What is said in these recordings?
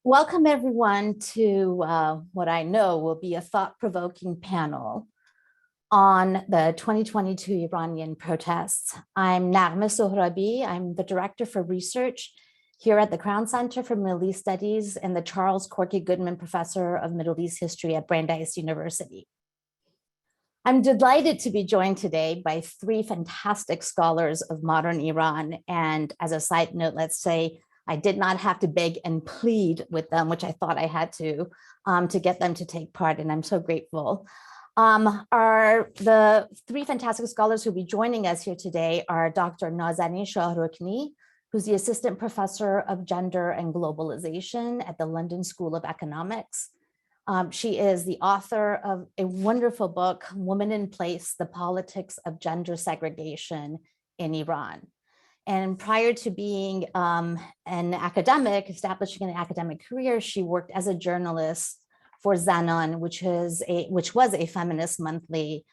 Welcome everyone to what I know will be a thought-provoking panel on the 2022 Iranian protests. I'm Naghmeh Sohrabi. I'm the Director for Research here at the Crown Center for Middle East Studies and the Charles Corky Goodman Professor of Middle East History at Brandeis University. I'm delighted to be joined today by three fantastic scholars of modern Iran. And as a side note, let's say I did not have to beg and plead with them, which I thought I had to get them to take part, and I'm so grateful. The three fantastic scholars who will be joining us here today are Dr. Nazanin Shahrokni, who's the Assistant Professor of Gender and Globalization at the London School of Economics. She is the author of a wonderful book, Woman in Place, The Politics of Gender Segregation in Iran. And prior to being an academic, establishing an academic career, she worked as a journalist for Zanan, which was a feminist monthly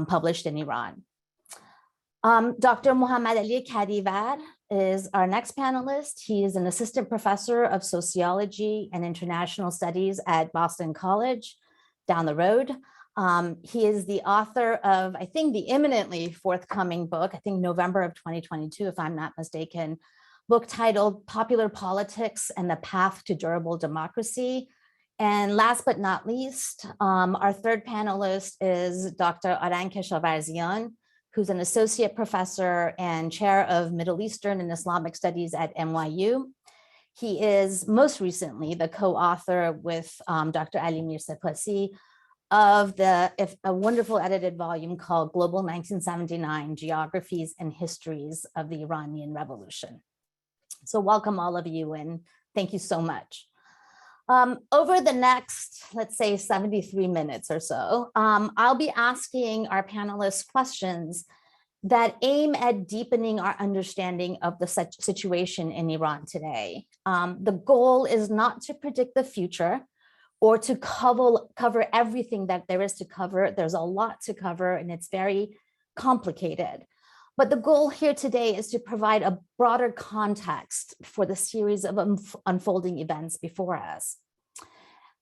published in Iran. Dr. Mohammad Ali Kadivar is our next panelist. He is an assistant professor of sociology and international studies at Boston College down the road. He is the author of, I think, the imminently forthcoming book, I think November of 2022, if I'm not mistaken, book titled Popular Politics and the Path to Durable Democracy. And last but not least, our third panelist is Dr. Arang Keshavarzian, who's an associate professor and chair of Middle Eastern and Islamic Studies at NYU. He is most recently the co-author with Dr. Ali Mirsapasi of a wonderful edited volume called Global 1979, Geographies and Histories of the Iranian Revolution. So welcome all of you, and thank you so much. Over the next, let's say 73 minutes or so, I'll be asking our panelists questions that aim at deepening our understanding of the situation in Iran today. The goal is not to predict the future, or to cover everything that there is to cover. There's a lot to cover and it's very complicated. But the goal here today is to provide a broader context for the series of unfolding events before us.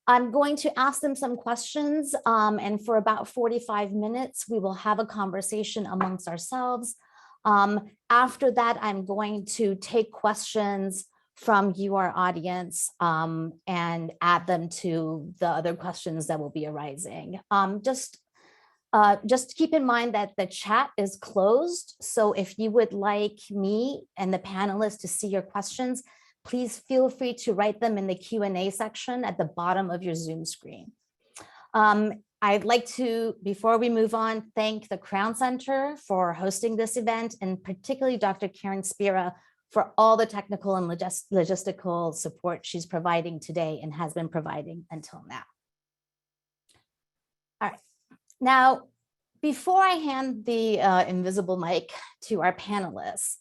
I'm going to ask them some questions, and for about 45 minutes, we will have a conversation amongst ourselves. After that, I'm going to take questions from you, our audience, and add them to the other questions that will be arising. Just keep in mind that the chat is closed. So if you would like me and the panelists to see your questions, please feel free to write them in the Q&A section at the bottom of your Zoom screen. I'd like to, before we move on, thank the Crown Center for hosting this event, and particularly Dr. Karen Spira for all the technical and logistical support she's providing today and has been providing until now. All right, now, before I hand the invisible mic to our panelists,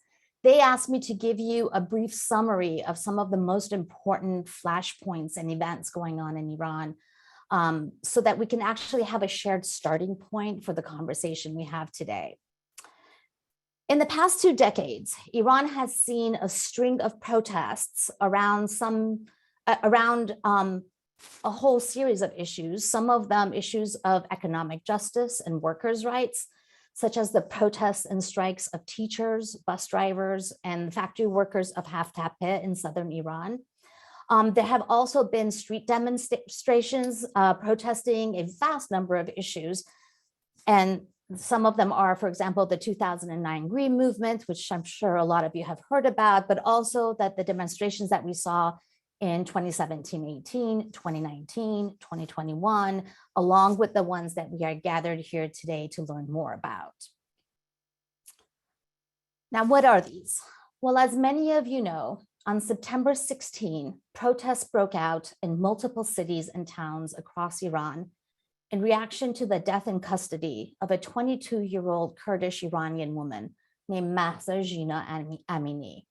they asked me to give you a brief summary of some of the most important flashpoints and events going on in Iran, so that we can actually have a shared starting point for the conversation we have today. In the past 2 decades, Iran has seen a string of protests around a whole series of issues, some of them issues of economic justice and workers' rights, such as the protests and strikes of teachers, bus drivers, and factory workers of Haftape in southern Iran. There have also been street demonstrations protesting a vast number of issues, and some of them are, for example, the 2009 Green Movement, which I'm sure a lot of you have heard about, but also that the demonstrations that we saw in 2017-18, 2019, 2021, along with the ones that we are gathered here today to learn more about. Now, what are these? Well, as many of you know, on September 16, protests broke out in multiple cities and towns across Iran in reaction to the death in custody of a 22-year-old Kurdish Iranian woman named Mahsa Amini.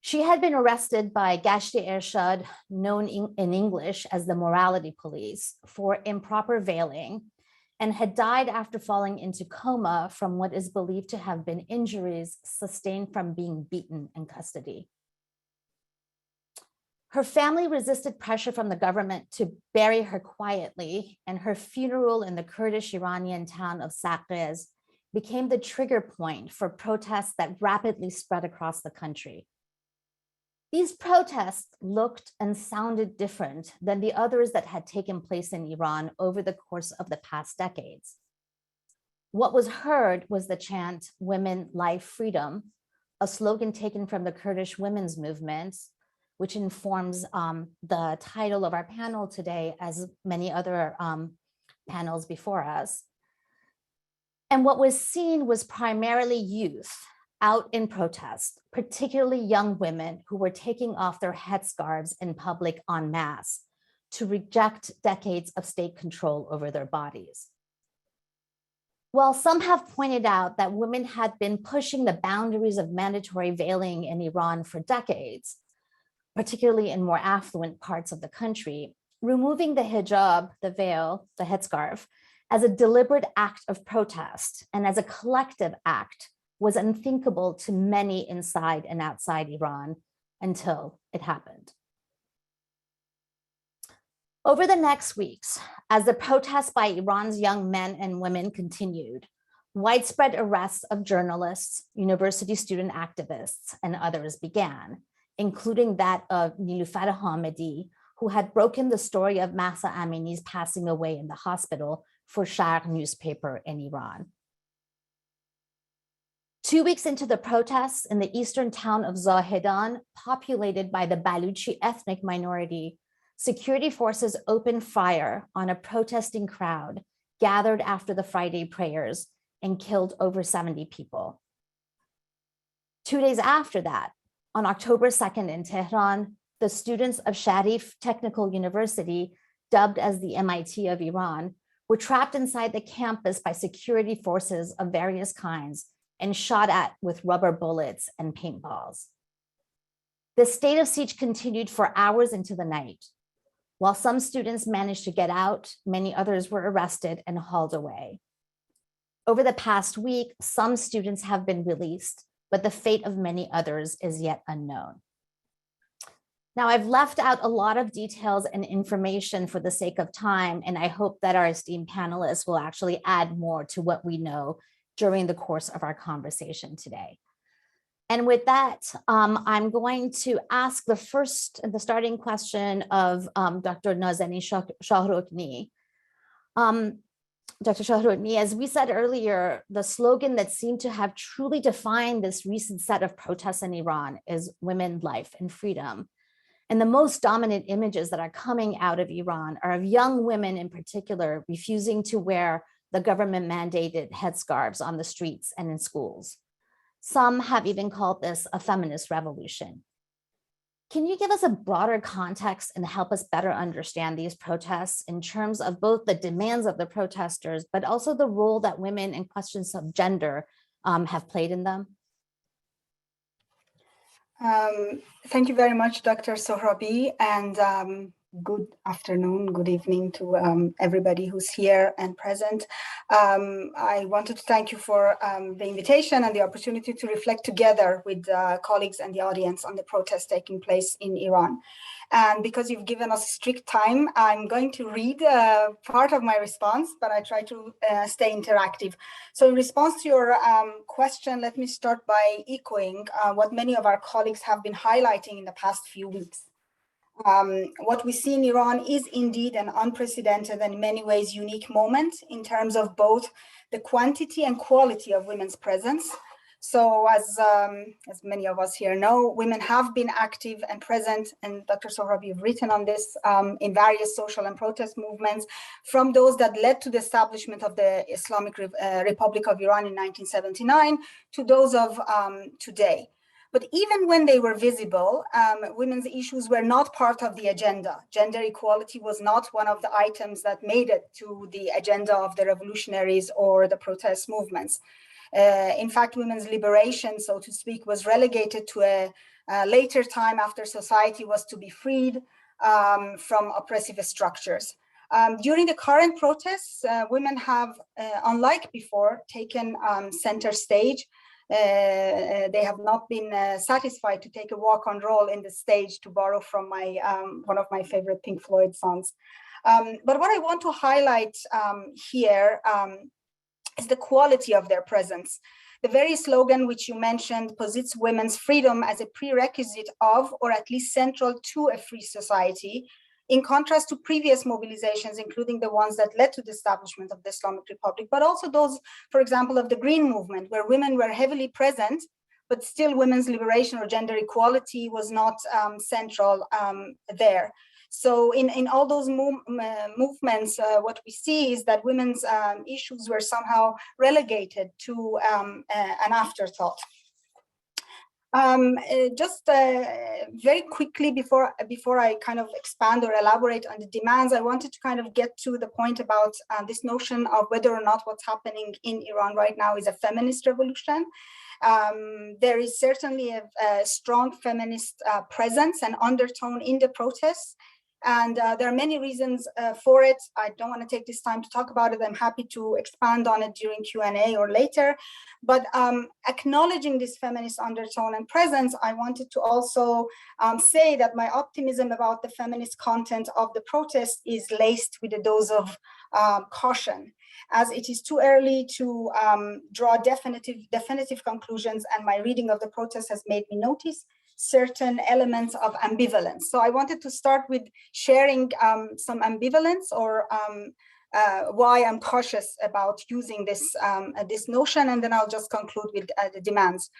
She had been arrested by Gashti Ershad, known in English as the morality police, for improper veiling, and had died after falling into coma from what is believed to have been injuries sustained from being beaten in custody. Her family resisted pressure from the government to bury her quietly, and her funeral in the Kurdish Iranian town of Saqqez became the trigger point for protests that rapidly spread across the country. These protests looked and sounded different than the others that had taken place in Iran over the course of the past decades. What was heard was the chant, "Women, Life, Freedom," a slogan taken from the Kurdish women's movement, which informs the title of our panel today, as many other panels before us. And what was seen was primarily youth out in protest, particularly young women who were taking off their headscarves in public en masse to reject decades of state control over their bodies. While some have pointed out that women had been pushing the boundaries of mandatory veiling in Iran for decades, particularly in more affluent parts of the country, removing the hijab, the veil, the headscarf, as a deliberate act of protest and as a collective act was unthinkable to many inside and outside Iran until it happened. Over the next weeks, as the protests by Iran's young men and women continued, widespread arrests of journalists, university student activists, and others began, including that of Niloufar Hamedi, who had broken the story of Mahsa Amini's passing away in the hospital for Sharq newspaper in Iran. 2 weeks into the protests in the eastern town of Zahedan, populated by the Baluchi ethnic minority, security forces opened fire on a protesting crowd gathered after the Friday prayers and killed over 70 people. 2 days after that, on October 2nd in Tehran, the students of Sharif Technical University, dubbed as the MIT of Iran, were trapped inside the campus by security forces of various kinds and shot at with rubber bullets and paintballs. The state of siege continued for hours into the night. While some students managed to get out, many others were arrested and hauled away. Over the past week, some students have been released, but the fate of many others is yet unknown. Now, I've left out a lot of details and information for the sake of time, and I hope that our esteemed panelists will actually add more to what we know during the course of our conversation today. And with that, I'm going to ask the starting question of Dr. Nazanin Shahrokni. Dr. Shahrokni, as we said earlier, the slogan that seemed to have truly defined this recent set of protests in Iran is "Women, Life, and Freedom." And the most dominant images that are coming out of Iran are of young women in particular refusing to wear the government mandated headscarves on the streets and in schools. Some have even called this a feminist revolution. Can you give us a broader context and help us better understand these protests in terms of both the demands of the protesters, but also the role that women and questions of gender have played in them? Thank you very much, Dr. Sohrabi, and good afternoon, good evening to everybody who's here and present. I wanted to thank you for the invitation and the opportunity to reflect together with colleagues and the audience on the protests taking place in Iran. And because you've given us strict time, I'm going to read part of my response, but I try to stay interactive. So in response to your question, let me start by echoing what many of our colleagues have been highlighting in the past few weeks. What we see in Iran is indeed an unprecedented and in many ways unique moment in terms of both the quantity and quality of women's presence. So as many of us here know, women have been active and present, and Dr. Sohrabi, you've written on this, in various social and protest movements, from those that led to the establishment of the Islamic Republic of Iran in 1979 to those of today. But even when they were visible, women's issues were not part of the agenda. Gender equality was not one of the items that made it to the agenda of the revolutionaries or the protest movements. In fact, women's liberation, so to speak, was relegated to a later time after society was to be freed from oppressive structures. During the current protests, women have, unlike before, taken center stage they have not been satisfied to take a walk-on role in the stage, to borrow from my one of my favorite Pink Floyd songs. But what I want to highlight here is the quality of their presence. The very slogan which you mentioned posits women's freedom as a prerequisite of, or at least central to, a free society, in contrast to previous mobilizations, including the ones that led to the establishment of the Islamic Republic, but also those, for example, of the Green Movement, where women were heavily present, but still women's liberation or gender equality was not central there. So in all those movements, what we see is that women's issues were somehow relegated to an afterthought. Very quickly, before I kind of expand or elaborate on the demands, I wanted to kind of get to the point about this notion of whether or not what's happening in Iran right now is a feminist revolution. There is certainly a strong feminist presence and undertone in the protests. And there are many reasons for it. I don't want to take this time to talk about it. I'm happy to expand on it during Q&A or later. But acknowledging this feminist undertone and presence, I wanted to also say that my optimism about the feminist content of the protest is laced with a dose of caution, as it is too early to draw definitive conclusions, and my reading of the protest has made me notice certain elements of ambivalence. So I wanted to start with sharing some ambivalence, or why I'm cautious about using this notion, and then I'll just conclude with the demands.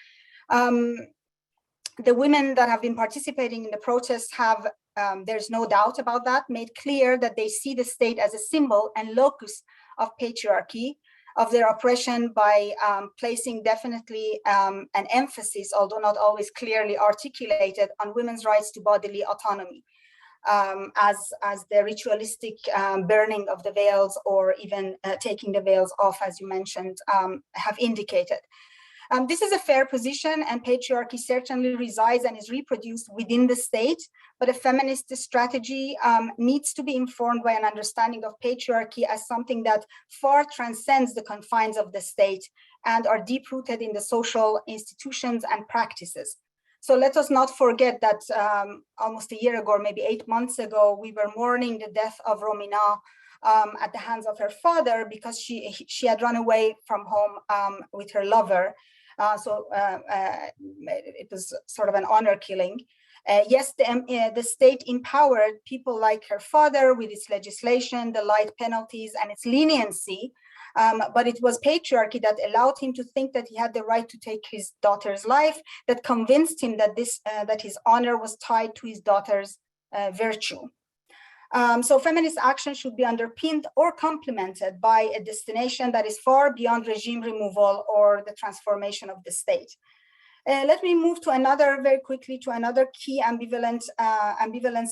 The women that have been participating in the protests have, there's no doubt about that, made clear that they see the state as a symbol and locus of patriarchy, of their oppression, by placing definitely an emphasis, although not always clearly articulated, on women's rights to bodily autonomy, as the ritualistic burning of the veils, or even taking the veils off, as you mentioned, have indicated. This is a fair position, and patriarchy certainly resides and is reproduced within the state, but a feminist strategy needs to be informed by an understanding of patriarchy as something that far transcends the confines of the state and are deep-rooted in the social institutions and practices. So let us not forget that almost a year ago, or maybe 8 months ago, we were mourning the death of Romina at the hands of her father, because she had run away from home with her lover. It was sort of an honor killing. Yes, the state empowered people like her father with its legislation, the light penalties, and its leniency, but it was patriarchy that allowed him to think that he had the right to take his daughter's life, that convinced him that that his honor was tied to his daughter's virtue. So feminist action should be underpinned or complemented by a destination that is far beyond regime removal or the transformation of the state. Let me move to very quickly to another key ambivalence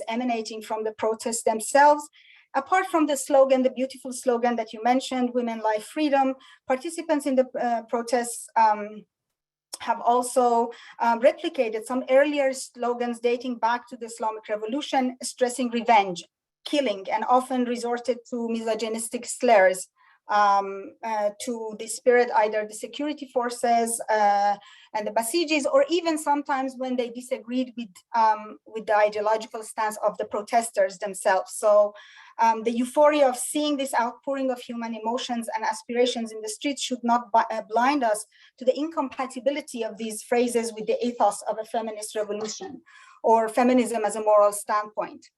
emanating from the protests themselves. Apart from the slogan, the beautiful slogan that you mentioned, women, life, freedom, participants in the protests have also replicated some earlier slogans dating back to the Islamic Revolution, stressing revenge, killing, and often resorted to misogynistic slurs to disparage either the security forces and the Basijis, or even sometimes when they disagreed with the ideological stance of the protesters themselves. So the euphoria of seeing this outpouring of human emotions and aspirations in the streets should not blind us to the incompatibility of these phrases with the ethos of a feminist revolution or feminism as a moral standpoint.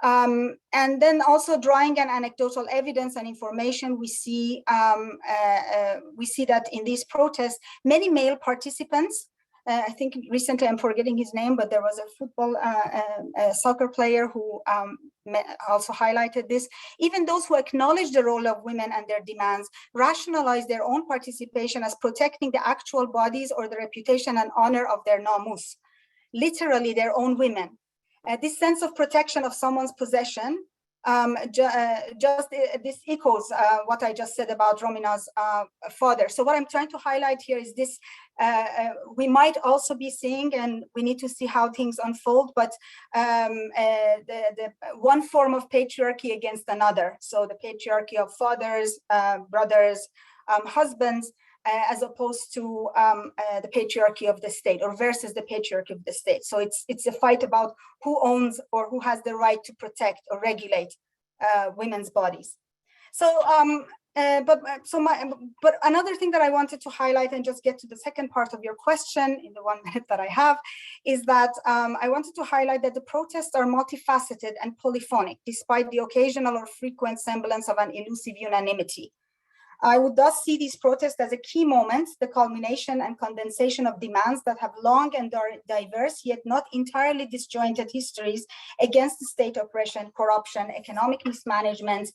And then also drawing an anecdotal evidence and information, we see that in these protests, many male participants, I think recently I'm forgetting his name, but there was a soccer player who also highlighted this. Even those who acknowledge the role of women and their demands rationalize their own participation as protecting the actual bodies or the reputation and honor of their namus, literally their own women. This sense of protection of someone's possession, this echoes what I just said about Romina's father. So what I'm trying to highlight here is this, we might also be seeing, and we need to see how things unfold, but the one form of patriarchy against another. So the patriarchy of fathers, brothers, husbands, as opposed to the patriarchy of the state, or versus the patriarchy of the state. So it's a fight about who owns or who has the right to protect or regulate women's bodies. So, but another thing that I wanted to highlight and just get to the second part of your question in the 1 minute that I have is that I wanted to highlight that the protests are multifaceted and polyphonic, despite the occasional or frequent semblance of an elusive unanimity. I would thus see these protests as a key moment, the culmination and condensation of demands that have long and diverse, yet not entirely disjointed histories against the state oppression, corruption, economic mismanagement,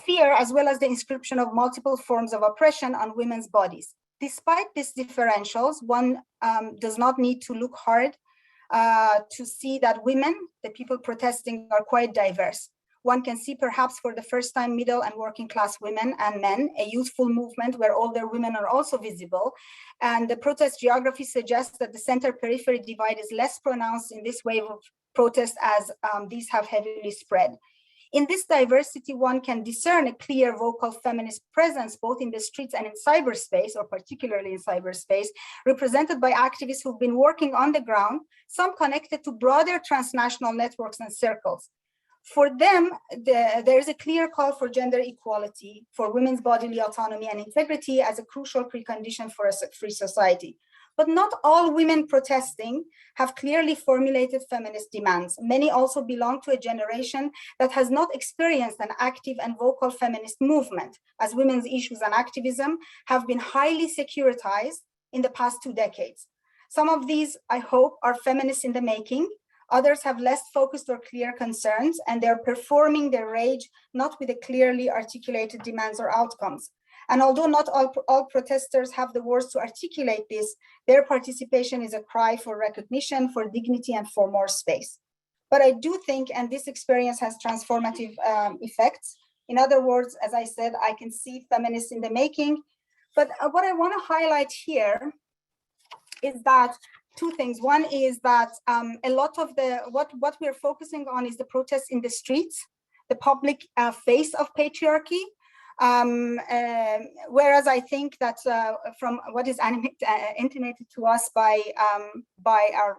fear, as well as the inscription of multiple forms of oppression on women's bodies. Despite these differentials, one does not need to look hard to see that women, the people protesting, are quite diverse. One can see perhaps for the first time middle and working class women and men, a youthful movement where older women are also visible. And the protest geography suggests that the center-periphery divide is less pronounced in this wave of protest as these have heavily spread. In this diversity, one can discern a clear vocal feminist presence, both in the streets and in cyberspace, or particularly in cyberspace, represented by activists who've been working on the ground, some connected to broader transnational networks and circles. For them, there is a clear call for gender equality, for women's bodily autonomy and integrity as a crucial precondition for a free society. But not all women protesting have clearly formulated feminist demands. Many also belong to a generation that has not experienced an active and vocal feminist movement, as women's issues and activism have been highly securitized in the past 2 decades. Some of these, I hope, are feminists in the making. Others have less focused or clear concerns, and they're performing their rage not with a clearly articulated demands or outcomes. And although not all protesters have the words to articulate this, their participation is a cry for recognition, for dignity, and for more space. But I do think, and this experience has transformative effects. In other words, as I said, I can see feminists in the making. But what I want to highlight here is that 2 things. One is that a lot of what we're focusing on is the protests in the streets, the public face of patriarchy. Whereas I think that from what is intimated to us by our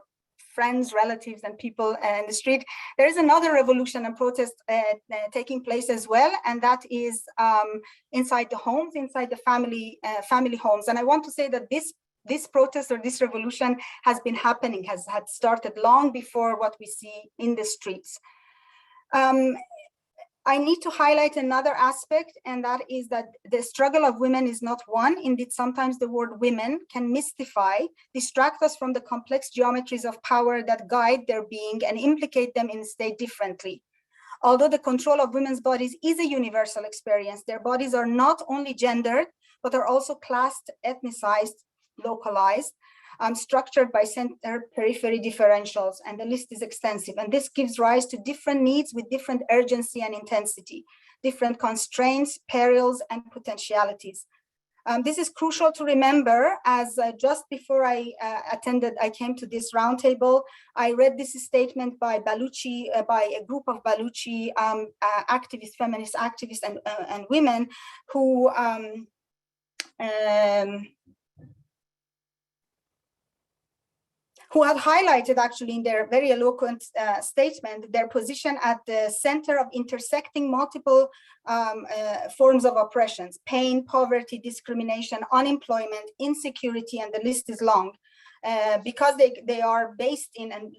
friends, relatives, and people in the street, there is another revolution and protest taking place as well, and that is inside the homes, inside the family homes. And I want to say that this protest or this revolution has been happening, had started long before what we see in the streets. I need to highlight another aspect, and that is that the struggle of women is not one. Indeed, sometimes the word women can mystify, distract us from the complex geometries of power that guide their being and implicate them in the state differently. Although the control of women's bodies is a universal experience, their bodies are not only gendered, but are also classed, ethnicized, localized, structured by center-periphery differentials, and the list is extensive. And this gives rise to different needs with different urgency and intensity, different constraints, perils, and potentialities. This is crucial to remember, as just before I came to this roundtable, I read this statement by Baluchi, by a group of Baluchi activists, feminist activists, and women who had highlighted actually in their very eloquent statement their position at the center of intersecting multiple forms of oppressions: pain, poverty, discrimination, unemployment, insecurity, and the list is long. Because they are based in and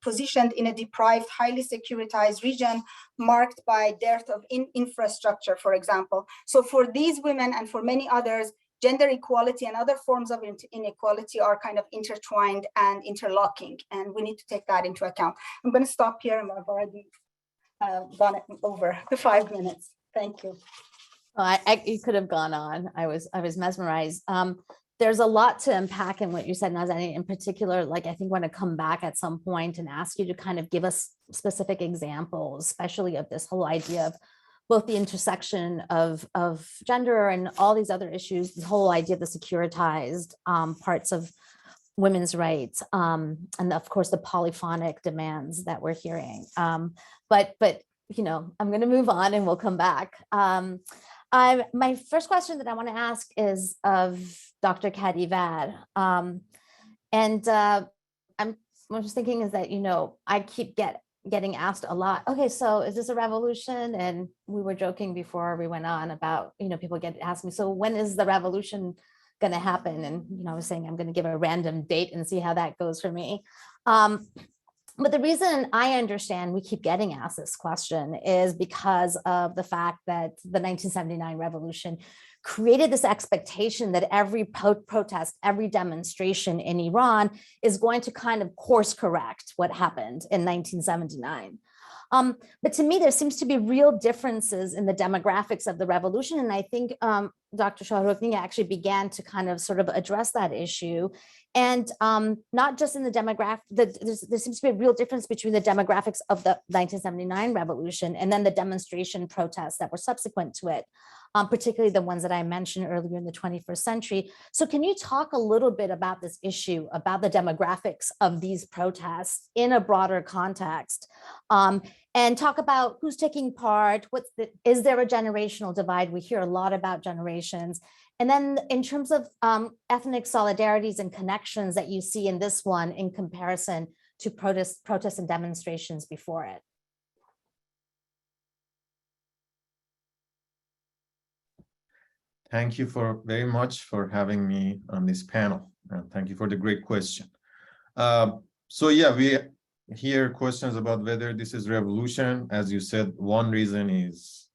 positioned in a deprived, highly securitized region marked by dearth of infrastructure, for example. So for these women and for many others, gender equality and other forms of inequality are kind of intertwined and interlocking, and we need to take that into account. I'm going to stop here, and I've already gone over the 5 minutes. Thank you. Oh, you could have gone on. I was mesmerized. There's a lot to unpack in what you said, Nazanin. In particular, like I think I want to come back at some point and ask you to kind of give us specific examples, especially of this whole idea of both the intersection of gender and all these other issues, the whole idea of the securitized parts of women's rights, and of course the polyphonic demands that we're hearing. But you know, I'm going to move on and we'll come back. My first question that I want to ask is of Dr. Kadivar. I'm just thinking is that, I keep getting asked a lot, okay, so is this a revolution? And we were joking before we went on about, people ask me, so when is the revolution going to happen? And, I was saying I'm going to give a random date and see how that goes for me. But the reason I understand we keep getting asked this question is because of the fact that the 1979 revolution created this expectation that every protest, every demonstration in Iran is going to kind of course correct what happened in 1979. But to me, there seems to be real differences in the demographics of the revolution. And I think Dr. Shahrokni actually began to kind of sort of address that issue. And not just in the demographic, there seems to be a real difference between the demographics of the 1979 revolution and then the demonstration protests that were subsequent to it, particularly the ones that I mentioned earlier in the 21st century. So can you talk a little bit about this issue, about the demographics of these protests in a broader context? And talk about who's taking part, is there a generational divide? We hear a lot about generations. And then in terms of ethnic solidarities and connections that you see in this one in comparison to protests and demonstrations before it. Thank you very much for having me on this panel. And thank you for the great question. So yeah, we hear questions about whether this is revolution. As you said, one reason is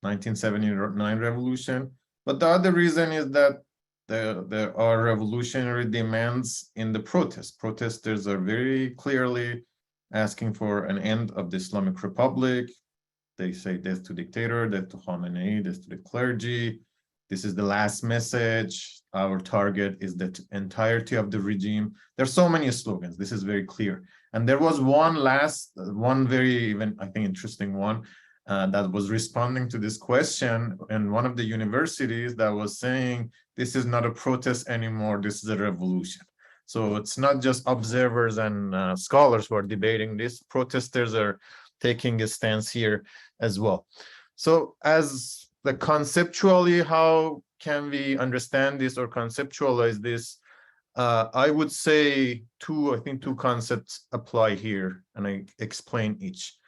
1979 revolution, but the other reason is that there are revolutionary demands in the protests. Protesters are very clearly asking for an end of the Islamic Republic. They say death to dictator, death to Khamenei, death to the clergy. This is the last message. Our target is the entirety of the regime. There's so many slogans. This is very clear. And there was one very even, I think, interesting one that was responding to this question in one of the universities that was saying, this is not a protest anymore, this is a revolution. So it's not just observers and scholars who are debating this, protesters are taking a stance here as well. So as the conceptually, how can we understand this or conceptualize this? I would say I think two concepts apply here, and I explain each.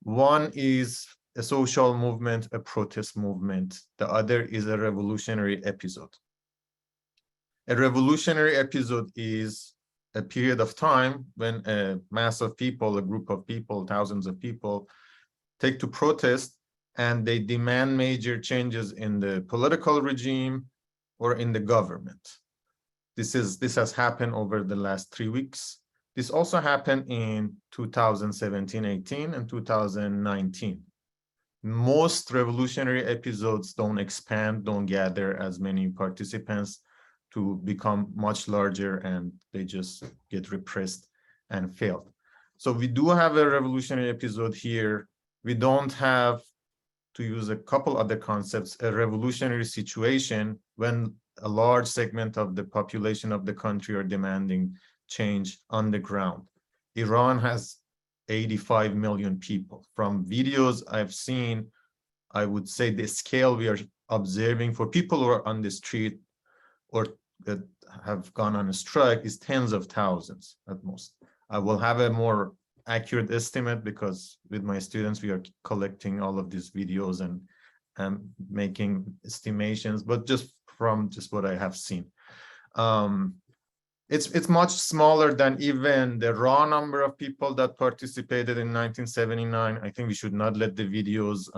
One is a social movement, a protest movement. The other is a revolutionary episode. A revolutionary episode is a period of time when a mass of people, a group of people, thousands of people take to protest and they demand major changes in the political regime or in the government. This has happened over the last 3 weeks. This also happened in 2017-18 and 2019. Most revolutionary episodes don't expand, don't gather as many participants to become much larger, and they just get repressed and failed. So we do have a revolutionary episode here. We don't have, to use a couple other concepts, a revolutionary situation when a large segment of the population of the country are demanding change on the ground. Iran has 85 million people. From videos I've seen, I would say the scale we are observing for people who are on the street or that have gone on a strike is tens of thousands at most. I will have a more accurate estimate because with my students, we are collecting all of these videos and making estimations, but just from what I have seen. It's much smaller than even the raw number of people that participated in 1979. I think we should not let the videos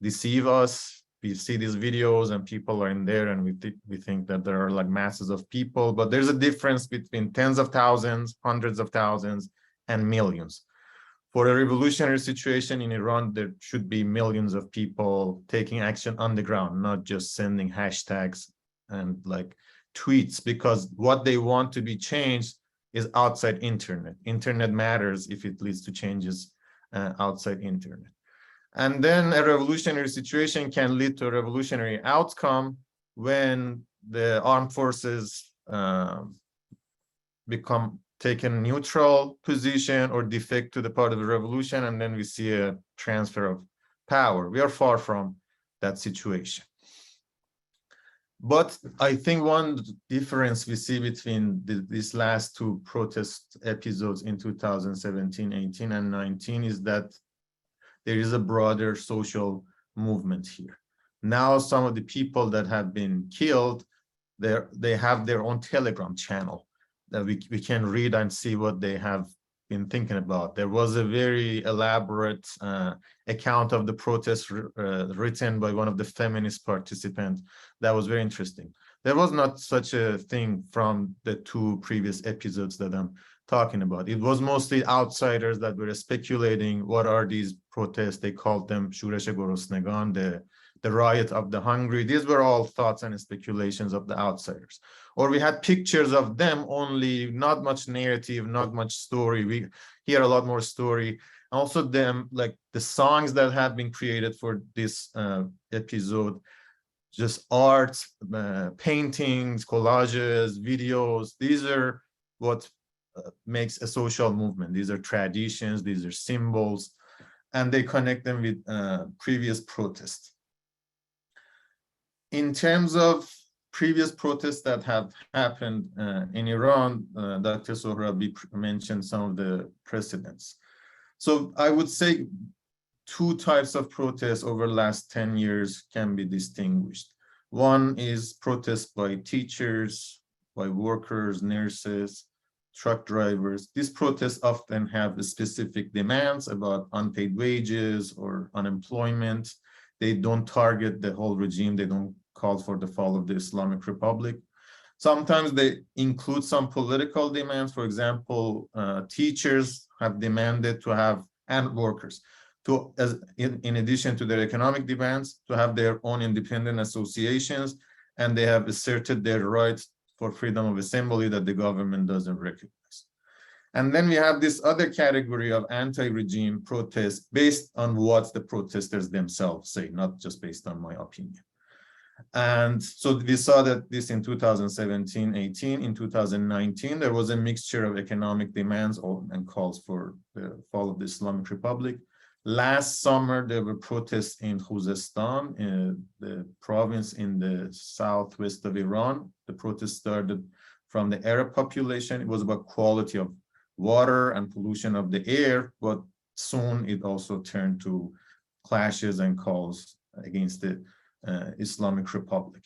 deceive us. We see these videos and people are in there and we think that there are like masses of people, but there's a difference between tens of thousands, hundreds of thousands, and millions. For a revolutionary situation in Iran, there should be millions of people taking action on the ground, not just sending hashtags and like tweets, because what they want to be changed is outside internet. Internet matters if it leads to changes outside internet. And then a revolutionary situation can lead to a revolutionary outcome when the armed forces take a neutral position or defect to the part of the revolution, and then we see a transfer of power. We are far from that situation. But I think one difference we see between these last two protest episodes in 2017, 18, and 19 is that there is a broader social movement here. Now, some of the people that have been killed, they have their own Telegram channel that we can read and see what they have been thinking about. There was a very elaborate account of the protest written by one of the feminist participants that was very interesting. There was not such a thing from the two previous episodes that I'm talking about. It was mostly outsiders that were speculating what are these protests. They called them Shuresh Gorosnegan, the riot of the hungry. These were all thoughts and speculations of the outsiders. Or we had pictures of them only, not much narrative, not much story. We hear a lot more story. Also them, like the songs that have been created for this episode, just art, paintings, collages, videos. These are what makes a social movement. These are traditions, these are symbols, and they connect them with previous protests. In terms of previous protests that have happened in Iran, Dr. Sohrabi mentioned some of the precedents. So I would say two types of protests over the last 10 years can be distinguished. One is protests by teachers, by workers, nurses, truck drivers. These protests often have specific demands about unpaid wages or unemployment. They don't target the whole regime. They don't call for the fall of the Islamic Republic. Sometimes they include some political demands. For example, teachers have demanded to have, and workers, to, in addition to their economic demands, to have their own independent associations, and they have asserted their right for freedom of assembly that the government doesn't recognize. And then we have this other category of anti-regime protests based on what the protesters themselves say, not just based on my opinion. And so we saw that this in 2017, 18, in 2019, there was a mixture of economic demands and calls for the fall of the Islamic Republic. Last summer, there were protests in Khuzestan, in the province in the southwest of Iran. The protest started from the Arab population. It was about quality of water and pollution of the air, but soon it also turned to clashes and calls against the Islamic Republic.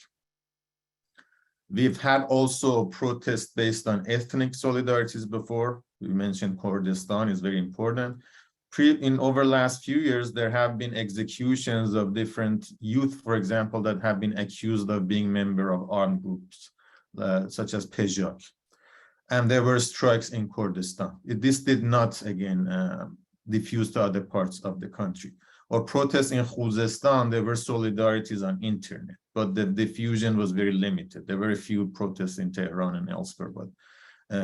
We've had also protests based on ethnic solidarities before. We mentioned Kurdistan is very important. In over the last few years, there have been executions of different youth, for example, that have been accused of being member of armed groups, such as Pejak. And there were strikes in Kurdistan. This did not, again, diffuse to other parts of the country. Or protests in Khuzestan, there were solidarities on internet, but the diffusion was very limited. There were a few protests in Tehran and elsewhere, but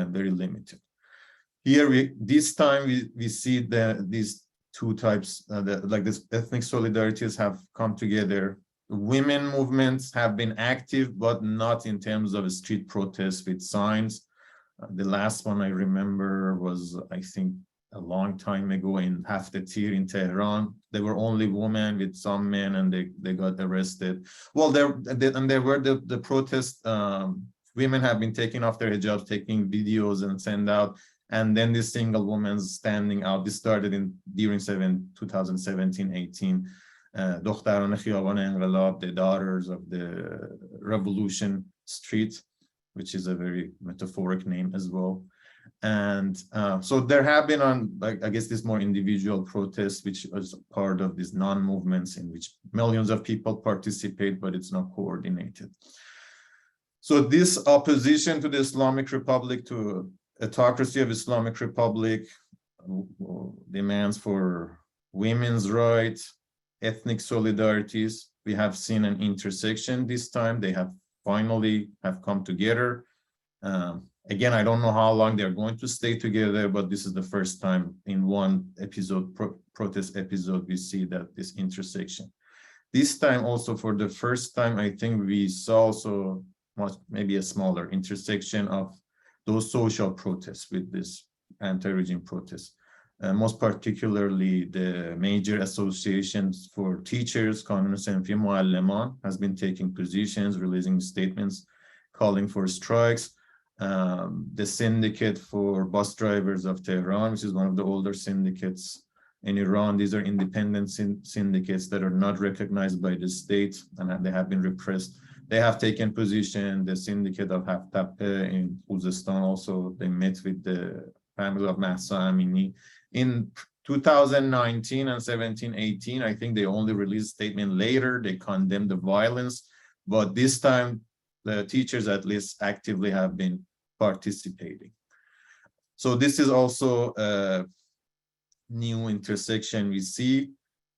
very limited. Here, this time, we see these two types, like this ethnic solidarities have come together. Women movements have been active, but not in terms of street protests with signs. The last one I remember was, I think, a long time ago in Haftetir in Tehran. There were only women with some men, and they got arrested. Well, there were the protests. Women have been taking off their hijabs, taking videos and send out. And then this single woman standing out. This started during 2017-18. Dokhtaran Khiyaban Enqilab, the daughters of the Revolution Street, which is a very metaphoric name as well. And so there have been I guess, this more individual protests, which was part of these non-movements in which millions of people participate, but it's not coordinated. So this opposition to the Islamic Republic, to autocracy of Islamic Republic, demands for women's rights, ethnic solidarities. We have seen an intersection this time. They have finally come together. Again, I don't know how long they're going to stay together, but this is the first time in one episode, protest episode, we see that this intersection. This time also, for the first time, I think we saw also maybe a smaller intersection of those social protests with this anti-regime protests. most particularly the major associations for teachers, Kanun Senfi Mualleman, has been taking positions, releasing statements, calling for strikes. The syndicate for bus drivers of Tehran, which is one of the older syndicates in Iran. These are independent syndicates that are not recognized by the state and they have been repressed. They have taken position. The syndicate of Haftape in Uzbekistan also, they met with the family of Mahsa Amini. In 2019 and 17, 18, I think they only released a statement later. They condemned the violence, but this time the teachers at least actively have been participating. So this is also a new intersection we see,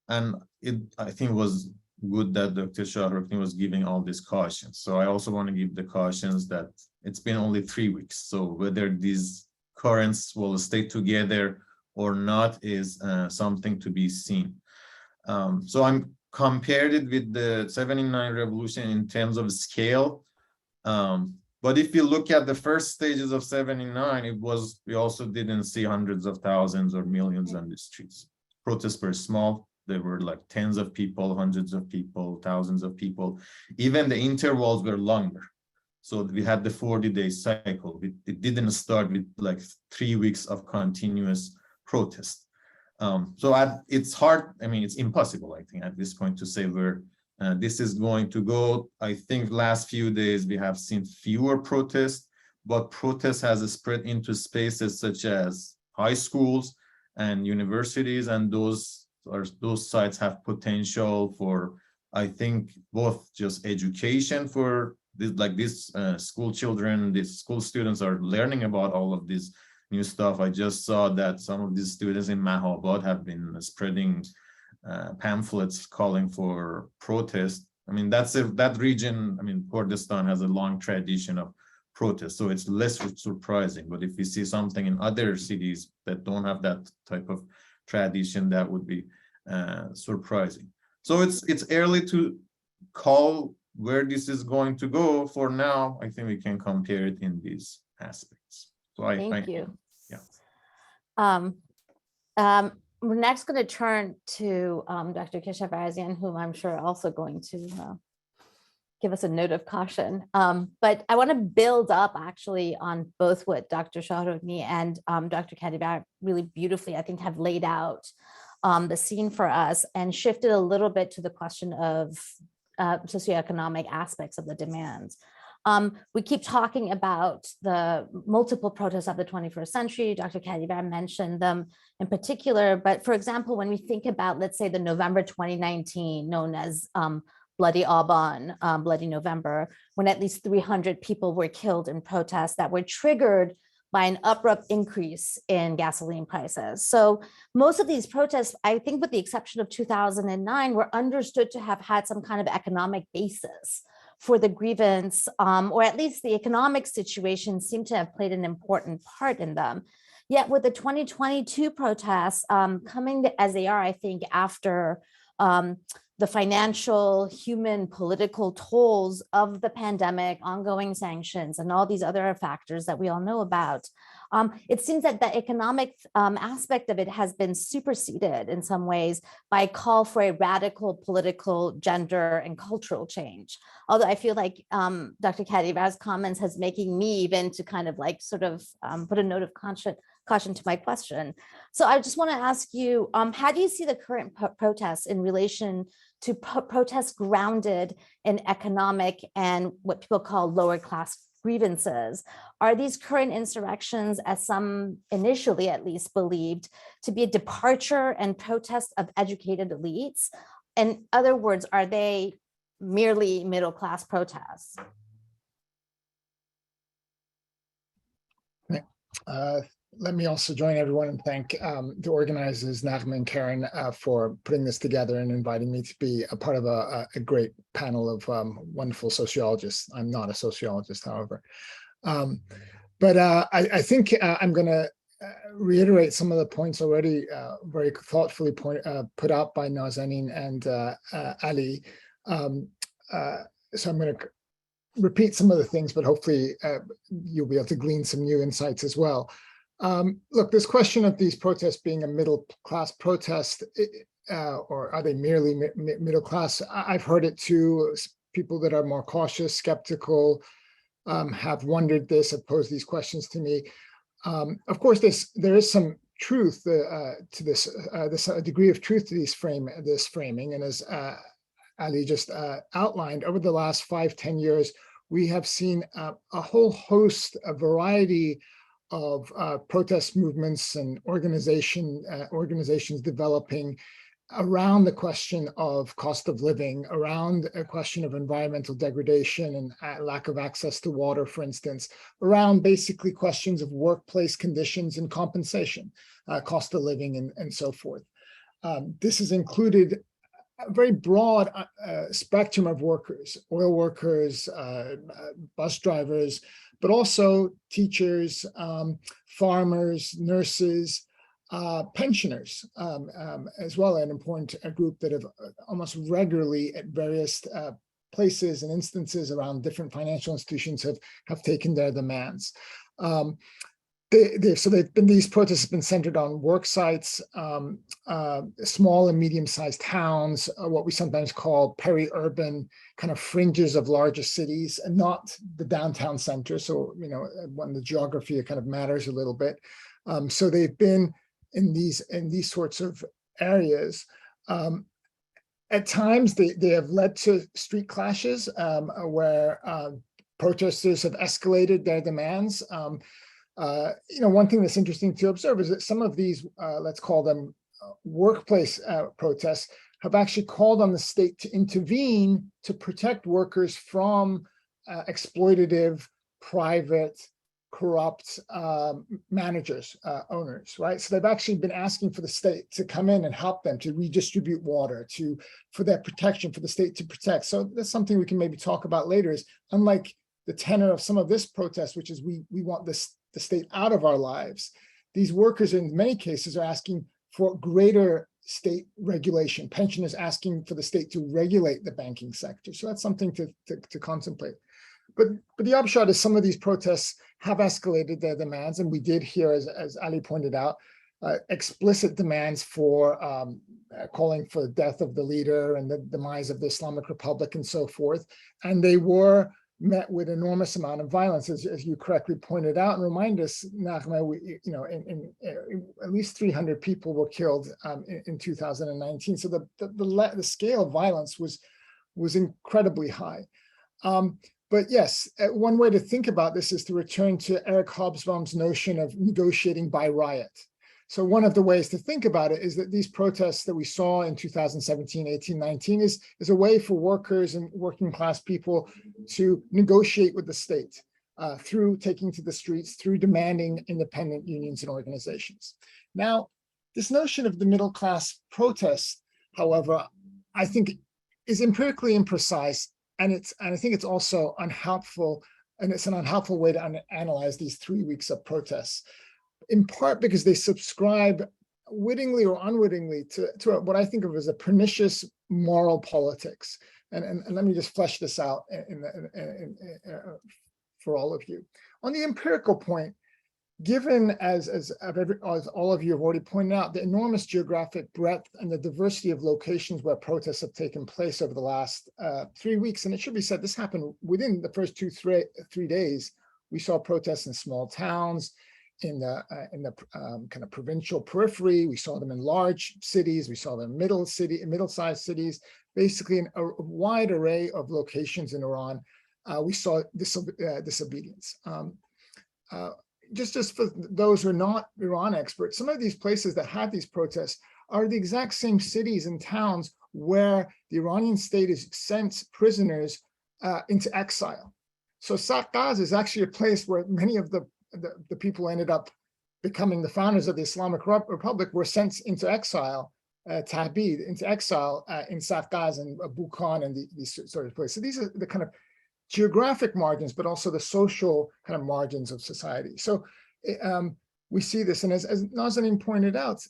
and I think it was good that Dr. Shahrokni was giving all these cautions. So I also want to give the cautions that it's been only 3 weeks. So whether these currents will stay together or not is something to be seen. So I'm compared it with the 79 revolution in terms of scale. But if you look at the first stages of 79, we also didn't see hundreds of thousands or millions on the streets. Protests were small. There were like tens of people, hundreds of people, thousands of people. Even the intervals were longer. So we had the 40-day cycle. It didn't start with like 3 weeks of continuous protest. It's hard. I mean, it's impossible, I think, at this point to say where this is going to go. I think last few days we have seen fewer protests, but protest has spread into spaces such as high schools and universities, and those sites have potential for, I think, both just education for these school children. These school students are learning about all of this new stuff. I just saw that some of these students in Mahabad have been spreading pamphlets calling for protest. I mean, that region, I mean, Kurdistan has a long tradition of protest, so it's less surprising. But if we see something in other cities that don't have that type of tradition, that would be surprising. So it's early to call where this is going to go. For now, I think we can compare it in these aspects. So Thank you. Yeah. We're next going to turn to Dr. Keshavarzian, whom I'm sure also going to give us a note of caution. But I want to build up actually on both what Dr. Shahrokni and Dr. Kadivar really beautifully, I think, have laid out the scene for us and shifted a little bit to the question of socioeconomic aspects of the demands. We keep talking about the multiple protests of the 21st century. Dr. Kadivar mentioned them in particular, but for example, when we think about, let's say, the November 2019, known as Bloody Aban, Bloody November, when at least 300 people were killed in protests that were triggered by an abrupt increase in gasoline prices. So most of these protests, I think with the exception of 2009, were understood to have had some kind of economic basis for the grievance, or at least the economic situation seemed to have played an important part in them. Yet with the 2022 protests coming as they are, I think, after the financial, human, political tolls of the pandemic, ongoing sanctions, and all these other factors that we all know about, it seems that the economic aspect of it has been superseded in some ways by a call for a radical political, gender, and cultural change. Although I feel like Dr. Kadivar's comments has making me even to kind of like sort of put a note of caution to my question. So I just want to ask you, how do you see the current protests in relation to protests grounded in economic and what people call lower class grievances? Are these current insurrections, as some initially at least believed, to be a departure and protest of educated elites? In other words, are they merely middle class protests? Let me also join everyone and thank the organizers, Naghmeh and Karen, for putting this together and inviting me to be a part of a great panel of wonderful sociologists. I'm not a sociologist, however. But I think I'm going to reiterate some of the points already very thoughtfully put out by Nazanin and Ali. So I'm going to repeat some of the things, but hopefully you'll be able to glean some new insights as well. Look, this question of these protests being a middle-class protest, or are they merely middle class? I've heard it too. People that are more cautious, skeptical, have wondered this, have posed these questions to me. Of course, there is some truth to this, a degree of truth to this framing. And as Ali just outlined, over the last 5-10 years, we have seen a whole host, a variety of protest movements and organizations developing around the question of cost of living, around a question of environmental degradation and lack of access to water, for instance, around basically questions of workplace conditions and compensation, cost of living, and so forth. This has included a very broad spectrum of workers, oil workers, bus drivers, but also teachers, farmers, nurses, pensioners as well, an important group that have almost regularly at various places and instances around different financial institutions have taken their demands. So these protests have been centered on work sites, small and medium-sized towns, what we sometimes call peri-urban kind of fringes of larger cities, and not the downtown center. So, you know, when the geography kind of matters a little bit. So they've been in these sorts of areas. At times, they have led to street clashes where protesters have escalated their demands. You know, one thing that's interesting to observe is that some of these, let's call them workplace protests, have actually called on the state to intervene to protect workers from exploitative, private, corrupt managers, owners, right? So they've actually been asking for the state to come in and help them to redistribute water, for their protection, for the state to protect. So that's something we can maybe talk about later, is unlike the tenor of some of this protest, which is we want the state out of our lives. These workers in many cases are asking for greater state regulation. Pensioners asking for the state to regulate the banking sector. So that's something to contemplate. But the upshot is some of these protests have escalated their demands, and we did hear, as Ali pointed out, explicit demands for calling for the death of the leader and the demise of the Islamic Republic and so forth. And they were met with enormous amount of violence, as you correctly pointed out, and remind us, Naghmeh, you know, at least 300 people were killed in 2019. So the scale of violence was incredibly high. But yes, one way to think about this is to return to Eric Hobsbawm's notion of negotiating by riot. So one of the ways to think about it is that these protests that we saw in 2017, 18, 19 is a way for workers and working class people to negotiate with the state through taking to the streets, through demanding independent unions and organizations. Now, this notion of the middle class protest, however, I think is empirically imprecise, and I think it's also unhelpful, and it's an unhelpful way to analyze these 3 weeks of protests, in part because they subscribe wittingly or unwittingly to what I think of as a pernicious moral politics. And let me just flesh this out for all of you. On the empirical point, given, as all of you have already pointed out, the enormous geographic breadth and the diversity of locations where protests have taken place over the last 3 weeks, and it should be said, this happened within the first 3 days. We saw protests in small towns, in the kind of provincial periphery. We saw them in large cities. We saw them in middle-sized cities, basically in a wide array of locations in Iran. We saw disobedience. Just for those who are not Iran experts, some of these places that had these protests are the exact same cities and towns where the Iranian state has sent prisoners into exile. So Saqqaz is actually a place where many of the people who ended up becoming the founders of the Islamic Republic were sent into exile, Tahbid, into exile in Saqqaz and Bukhan and these sort of places. So these are the kind of geographic margins, but also the social kind of margins of society. So we see this, and as Nazanin pointed out,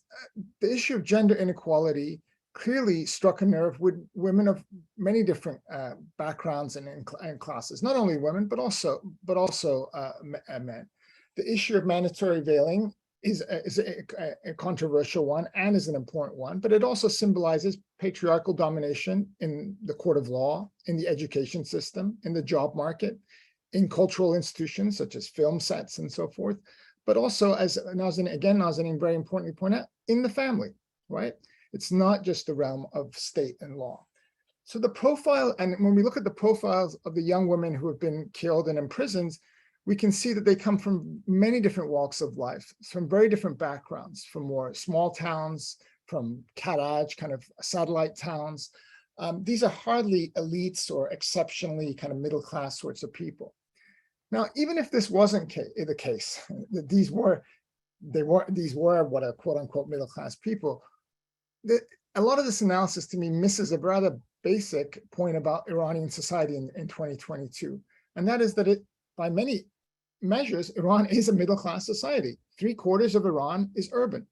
the issue of gender inequality clearly struck a nerve with women of many different backgrounds and classes, not only women, but also men. The issue of mandatory veiling is a controversial one and is an important one, but it also symbolizes patriarchal domination in the court of law, in the education system, in the job market, in cultural institutions such as film sets and so forth, but also, as Nazanin very importantly pointed out, in the family, right? It's not just the realm of state and law. So the profile, and when we look at the profiles of the young women who have been killed and imprisoned, we can see that they come from many different walks of life, from very different backgrounds, from more small towns, from Karaj, kind of satellite towns. These are hardly elites or exceptionally kind of middle-class sorts of people. Now, even if this wasn't the case, that these were what are quote-unquote middle-class people, a lot of this analysis to me misses a rather basic point about Iranian society in 2022, and that is that by many measures, Iran is a middle-class society. 3/4 of Iran is urban.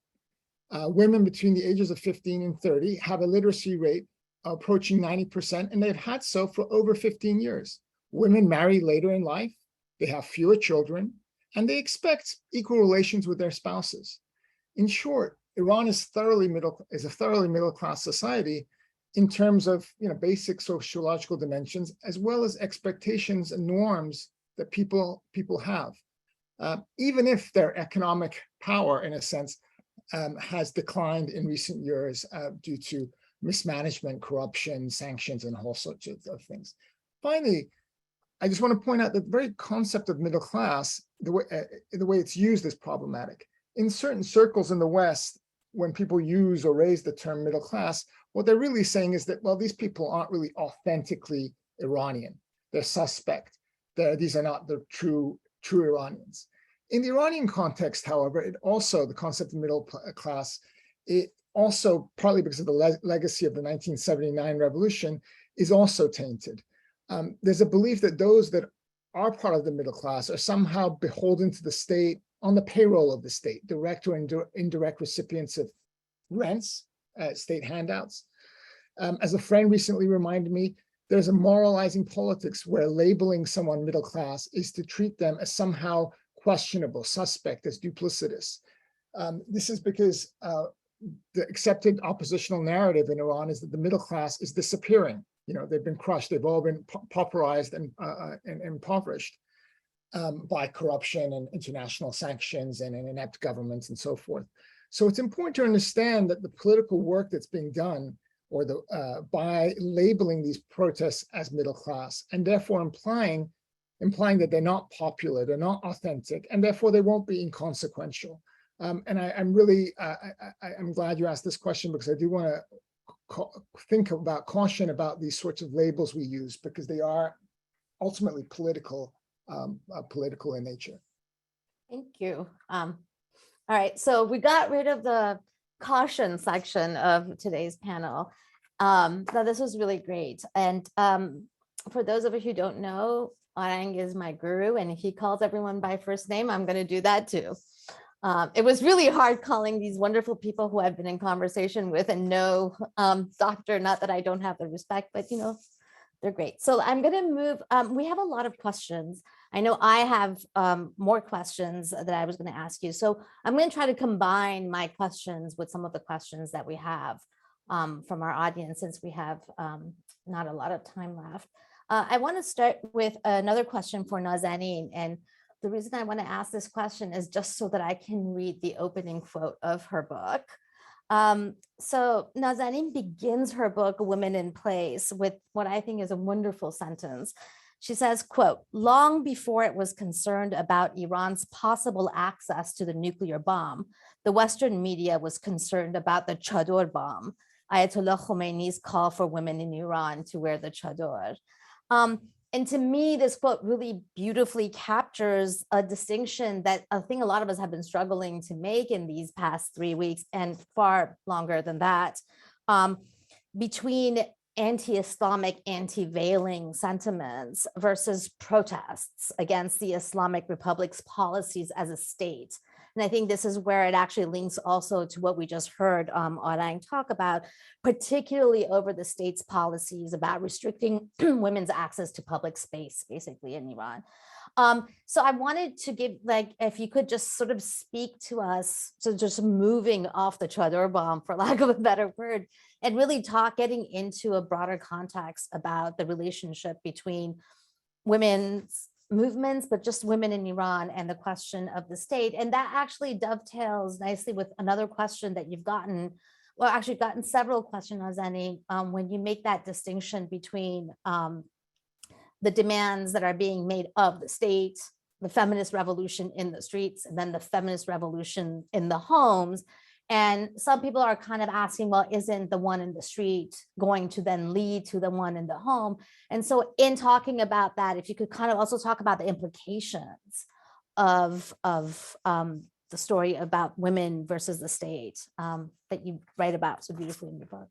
Women between the ages of 15 and 30 have a literacy rate approaching 90%, and they've had so for over 15 years. Women marry later in life, they have fewer children, and they expect equal relations with their spouses. In short, Iran is a thoroughly middle-class society in terms of basic sociological dimensions, as well as expectations and norms that people have, even if their economic power, in a sense, has declined in recent years due to mismanagement, corruption, sanctions, and all sorts of things. Finally, I just want to point out that the very concept of middle class, the way it's used, is problematic. In certain circles in the West, when people use or raise the term middle class, what they're really saying is that, well, these people aren't really authentically Iranian. They're suspect. These are not the true Iranians. In the Iranian context, however, the concept of middle class, it also, partly because of the legacy of the 1979 revolution, is also tainted. There's a belief that those that are part of the middle class are somehow beholden to the state, on the payroll of the state, direct or indirect recipients of rents, state handouts. As a friend recently reminded me, there's a moralizing politics where labeling someone middle class is to treat them as somehow questionable, suspect, as duplicitous. This is because the accepted oppositional narrative in Iran is that the middle class is disappearing. They've been crushed. They've all been pauperized and impoverished by corruption and international sanctions and inept governments and so forth. So it's important to understand that the political work that's being done, or by labeling these protests as middle class, and therefore implying that they're not popular, they're not authentic, and therefore they won't be inconsequential. And I'm glad you asked this question, because I do want to think about caution about these sorts of labels we use, because they are ultimately political in nature. Thank you. All right, so we got rid of the caution section of today's panel. Now this was really great. And for those of you who don't know, Arang is my guru, and if he calls everyone by first name, I'm going to do that too. It was really hard calling these wonderful people who I've been in conversation with and know Doctor, not that I don't have the respect, but they're great. So I'm going to move, we have a lot of questions. I know I have more questions that I was going to ask you. So I'm going to try to combine my questions with some of the questions that we have from our audience, since we have not a lot of time left. I want to start with another question for Nazanin. And the reason I want to ask this question is just so that I can read the opening quote of her book. So Nazanin begins her book, Women in Place, with what I think is a wonderful sentence. She says, quote, "Long before it was concerned about Iran's possible access to the nuclear bomb, the Western media was concerned about the chador bomb, Ayatollah Khomeini's call for women in Iran to wear the chador." And to me, this quote really beautifully captures a distinction that I think a lot of us have been struggling to make in these past 3 weeks, and far longer than that, between anti-Islamic, anti-veiling sentiments versus protests against the Islamic Republic's policies as a state. And I think this is where it actually links also to what we just heard Arang talk about, particularly over the state's policies about restricting women's access to public space, basically, in Iran. So I wanted to give, like, if you could just sort of speak to us, so just moving off the chador bomb, for lack of a better word, and really getting into a broader context about the relationship between women's movements, but just women in Iran and the question of the state. And that actually dovetails nicely with another question that you've gotten, well, actually gotten several questions, Nazanin, when you make that distinction between the demands that are being made of the state, the feminist revolution in the streets, and then the feminist revolution in the homes. And some people are kind of asking, well, isn't the one in the street going to then lead to the one in the home? And so in talking about that, if you could kind of also talk about the implications of the story about women versus the state that you write about so beautifully in your book.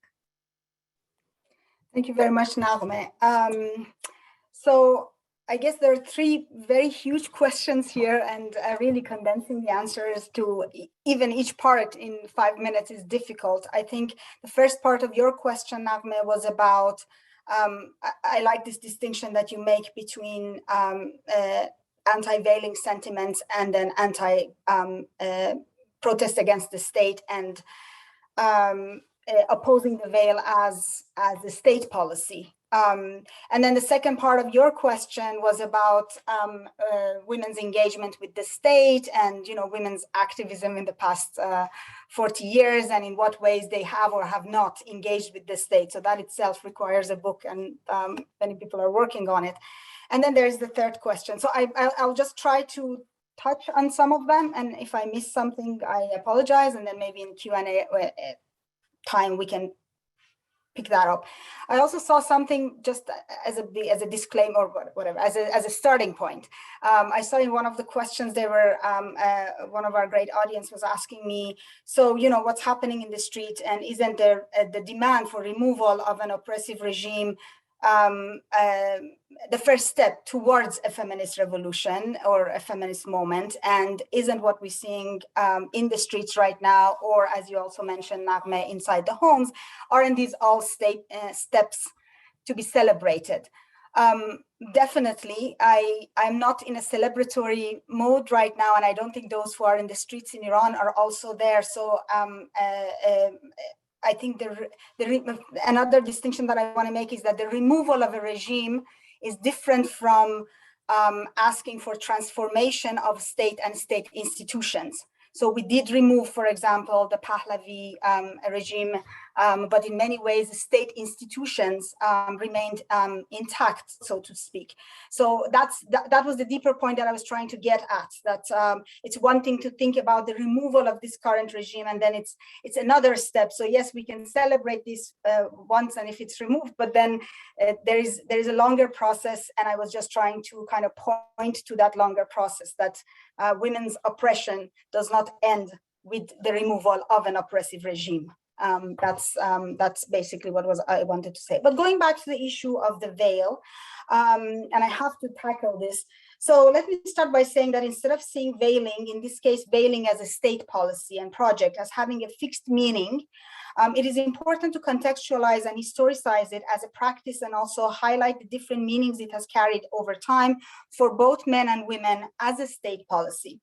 Thank you very much, Naghmeh. So I guess there are three very huge questions here, and really condensing the answers to even each part in 5 minutes is difficult. I think the first part of your question, Naghmeh, was about, I like this distinction that you make between anti-veiling sentiments and then protest against the state and opposing the veil as a state policy. And then the second part of your question was about women's engagement with the state and, you know, women's activism in the past 40 years and in what ways they have or have not engaged with the state. So that itself requires a book, and many people are working on it. And then there's the third question. So I'll just try to touch on some of them, and if I miss something, I apologize. And then maybe in Q&A time we can pick that up. I also saw something just as a disclaimer or whatever, as a starting point. I saw in one of the questions there were one of our great audience was asking me, so, you know, what's happening in the street, and isn't there the demand for removal of an oppressive regime the first step towards a feminist revolution or a feminist moment, and isn't what we're seeing in the streets right now, or as you also mentioned, Naghmeh, inside the homes, aren't these all steps to be celebrated? Definitely, I'm not in a celebratory mode right now, and I don't think those who are in the streets in Iran are also there. So I think another distinction that I want to make is that the removal of a regime is different from asking for transformation of state and state institutions. So we did remove, for example, the Pahlavi regime, but in many ways, the state institutions remained intact, so to speak. So that was the deeper point that I was trying to get at, that it's one thing to think about the removal of this current regime, and then it's another step. So yes, we can celebrate this once, and if it's removed, but then there is a longer process, and I was just trying to kind of point to that longer process, that women's oppression does not end with the removal of an oppressive regime. That's basically what I wanted to say. But going back to the issue of the veil, and I have to tackle this. So let me start by saying that instead of seeing veiling, in this case, veiling as a state policy and project as having a fixed meaning, it is important to contextualize and historicize it as a practice, and also highlight the different meanings it has carried over time for both men and women as a state policy.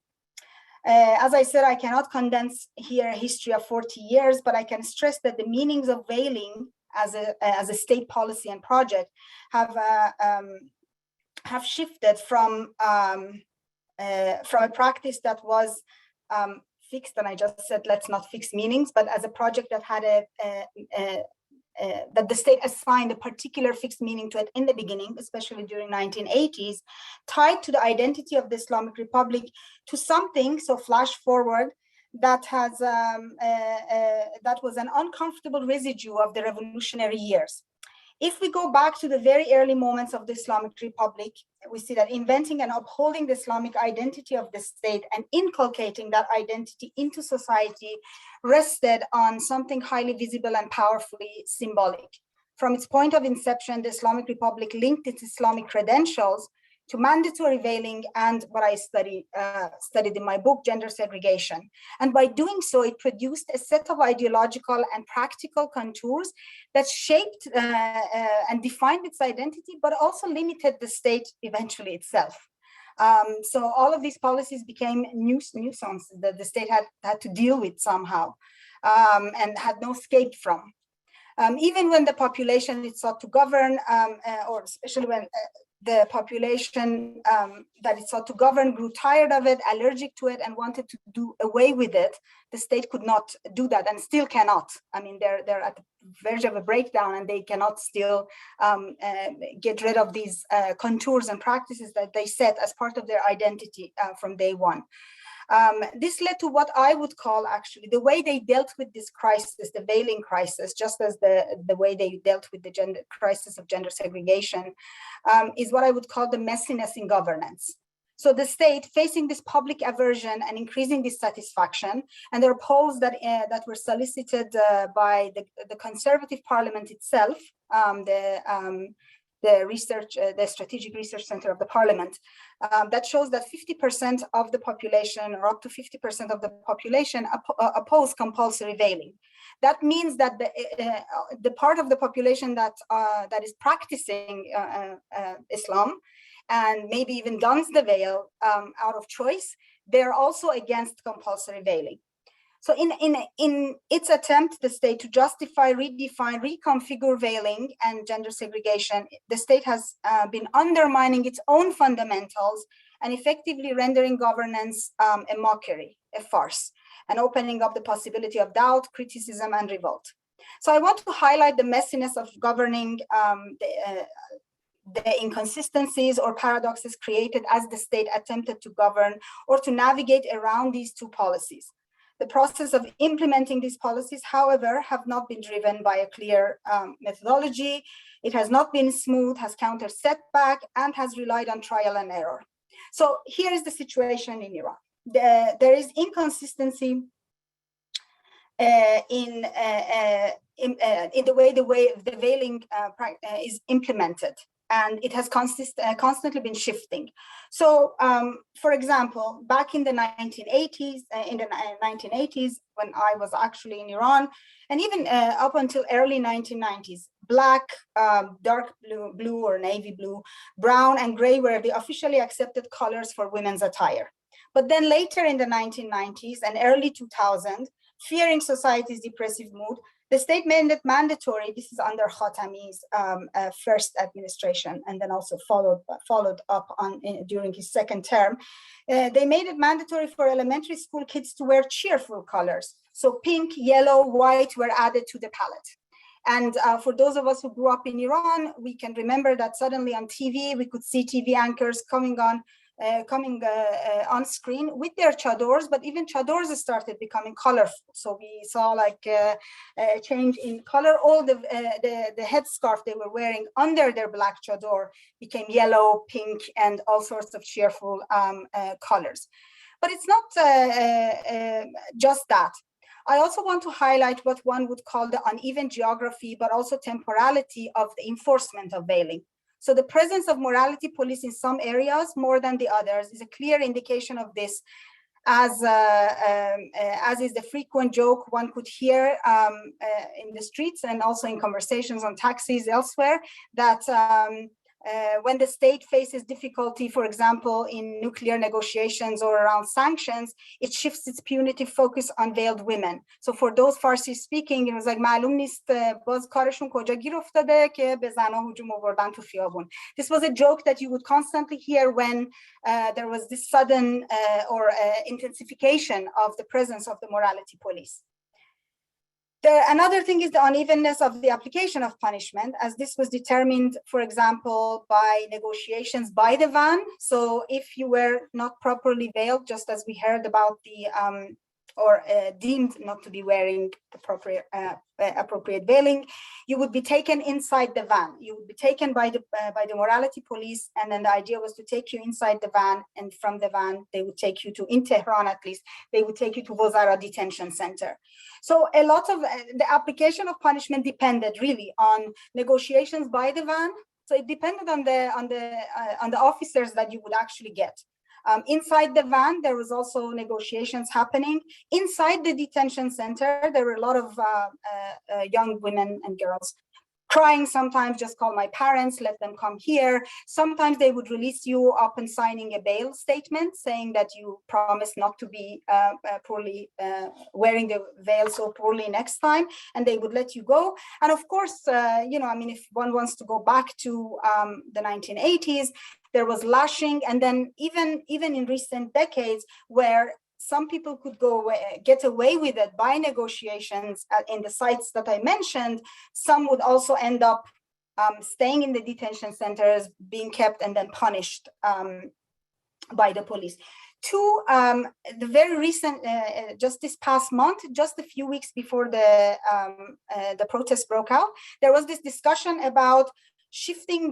As I said, I cannot condense here a history of 40 years, but I can stress that the meanings of veiling as a state policy and project have shifted from a practice that was fixed, and I just said let's not fix meanings, but as a project that had that the state assigned a particular fixed meaning to it in the beginning, especially during 1980s, tied to the identity of the Islamic Republic, to something, so flash forward, that has that was an uncomfortable residue of the revolutionary years. If we go back to the very early moments of the Islamic Republic, we see that inventing and upholding the Islamic identity of the state and inculcating that identity into society rested on something highly visible and powerfully symbolic. From its point of inception, the Islamic Republic linked its Islamic credentials to mandatory veiling and what I studied in my book, gender segregation. And by doing so, it produced a set of ideological and practical contours that shaped and defined its identity, but also limited the state eventually itself. So all of these policies became nuisances that the state had to deal with somehow, and had no escape from. Even when the population it sought to govern, or especially when the population that it sought to govern grew tired of it, allergic to it, and wanted to do away with it, the state could not do that, and still cannot. I mean, they're at the verge of a breakdown, and they cannot still get rid of these contours and practices that they set as part of their identity from day one. This led to what I would call actually the way they dealt with this crisis, the veiling crisis, just as the way they dealt with the gender crisis of gender segregation, is what I would call the messiness in governance. So the state, facing this public aversion and increasing dissatisfaction, and there are polls that were solicited by the conservative parliament itself, the Strategic Research Center of the Parliament, that shows that 50% of the population, or up to 50% of the population, oppose compulsory veiling. That means that the part of the population that is practicing Islam, and maybe even dons the veil out of choice, they're also against compulsory veiling. So in its attempt, the state to justify, redefine, reconfigure veiling and gender segregation, the state has been undermining its own fundamentals and effectively rendering governance a mockery, a farce, and opening up the possibility of doubt, criticism, and revolt. So I want to highlight the messiness of governing, the inconsistencies or paradoxes created as the state attempted to govern or to navigate around these two policies. The process of implementing these policies, however, have not been driven by a clear methodology. It has not been smooth, has countered setback, and has relied on trial and error. So here is the situation in Iran. There is inconsistency in the way the veiling is implemented, and it has constantly been shifting. So, for example, back in the 1980s, when I was actually in Iran, and even up until early 1990s, black, dark blue or navy blue, brown, and gray were the officially accepted colors for women's attire. But then later in the 1990s and early 2000s, fearing society's depressive mood, the state made it mandatory. This is under Khatami's first administration, and then also followed up on during his second term. They made it mandatory for elementary school kids to wear cheerful colors. So pink, yellow, white were added to the palette. And for those of us who grew up in Iran, we can remember that suddenly on TV, we could see TV anchors coming on screen with their chadors, but even chadors started becoming colorful. So we saw like a change in color. All the headscarf they were wearing under their black chador became yellow, pink, and all sorts of cheerful colors. But it's not just that. I also want to highlight what one would call the uneven geography, but also temporality of the enforcement of veiling. So the presence of morality police in some areas more than the others is a clear indication of this, as is the frequent joke one could hear in the streets and also in conversations on taxis elsewhere, that when the state faces difficulty, for example, in nuclear negotiations or around sanctions, it shifts its punitive focus on veiled women. So for those Farsi speaking, it was like معلوم نیست باز کارشون کجا گیر افتاده که به زنها هجوم آوردن تو خیابون. This was a joke that you would constantly hear when there was this sudden or intensification of the presence of the morality police. Another thing is the unevenness of the application of punishment, as this was determined, for example, by negotiations by the van. So if you were not properly veiled, just as we heard about the, or deemed not to be wearing the appropriate veiling, you would be taken inside the van. You would be taken by the morality police, and then the idea was to take you inside the van, and from the van, they would take you to, in Tehran at least, they would take you to Wozara detention center. So a lot of the application of punishment depended really on negotiations by the van. So it depended on the officers that you would actually get. Inside the van, there was also negotiations happening. Inside the detention center, there were a lot of young women and girls crying sometimes, just call my parents, let them come here. Sometimes they would release you upon signing a bail statement saying that you promise not to be poorly wearing the veil so poorly next time, and they would let you go. And of course, if one wants to go back to the 1980s, there was lashing, and then even in recent decades where some people could get away with it by negotiations in the sites that I mentioned. Some would also end up staying in the detention centers, being kept, and then punished by the police. The very recent, just this past month, just a few weeks before the protests broke out, there was this discussion about shifting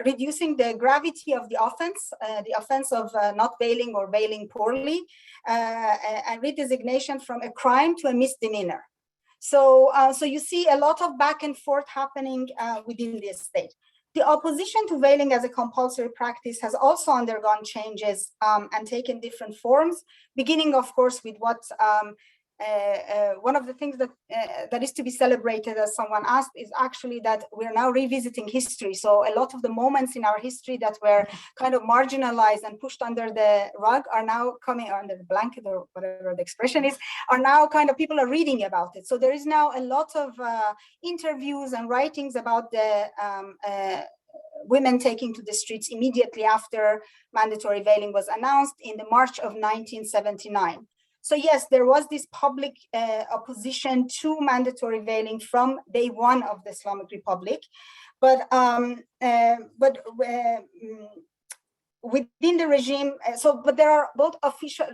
reducing the gravity of the offense of not veiling or veiling poorly, and redesignation from a crime to a misdemeanor. So you see a lot of back and forth happening within the state. The opposition to veiling as a compulsory practice has also undergone changes and taken different forms, beginning, of course, with what one of the things that is to be celebrated, as someone asked, is actually that we're now revisiting history. So a lot of the moments in our history that were kind of marginalized and pushed under the rug are now coming, or under the blanket, or whatever the expression is, are now kind of, people are reading about it. So there is now a lot of interviews and writings about the women taking to the streets immediately after mandatory veiling was announced in the March of 1979. So yes, there was this public opposition to mandatory veiling from day one of the Islamic Republic, but within the regime, but there are both official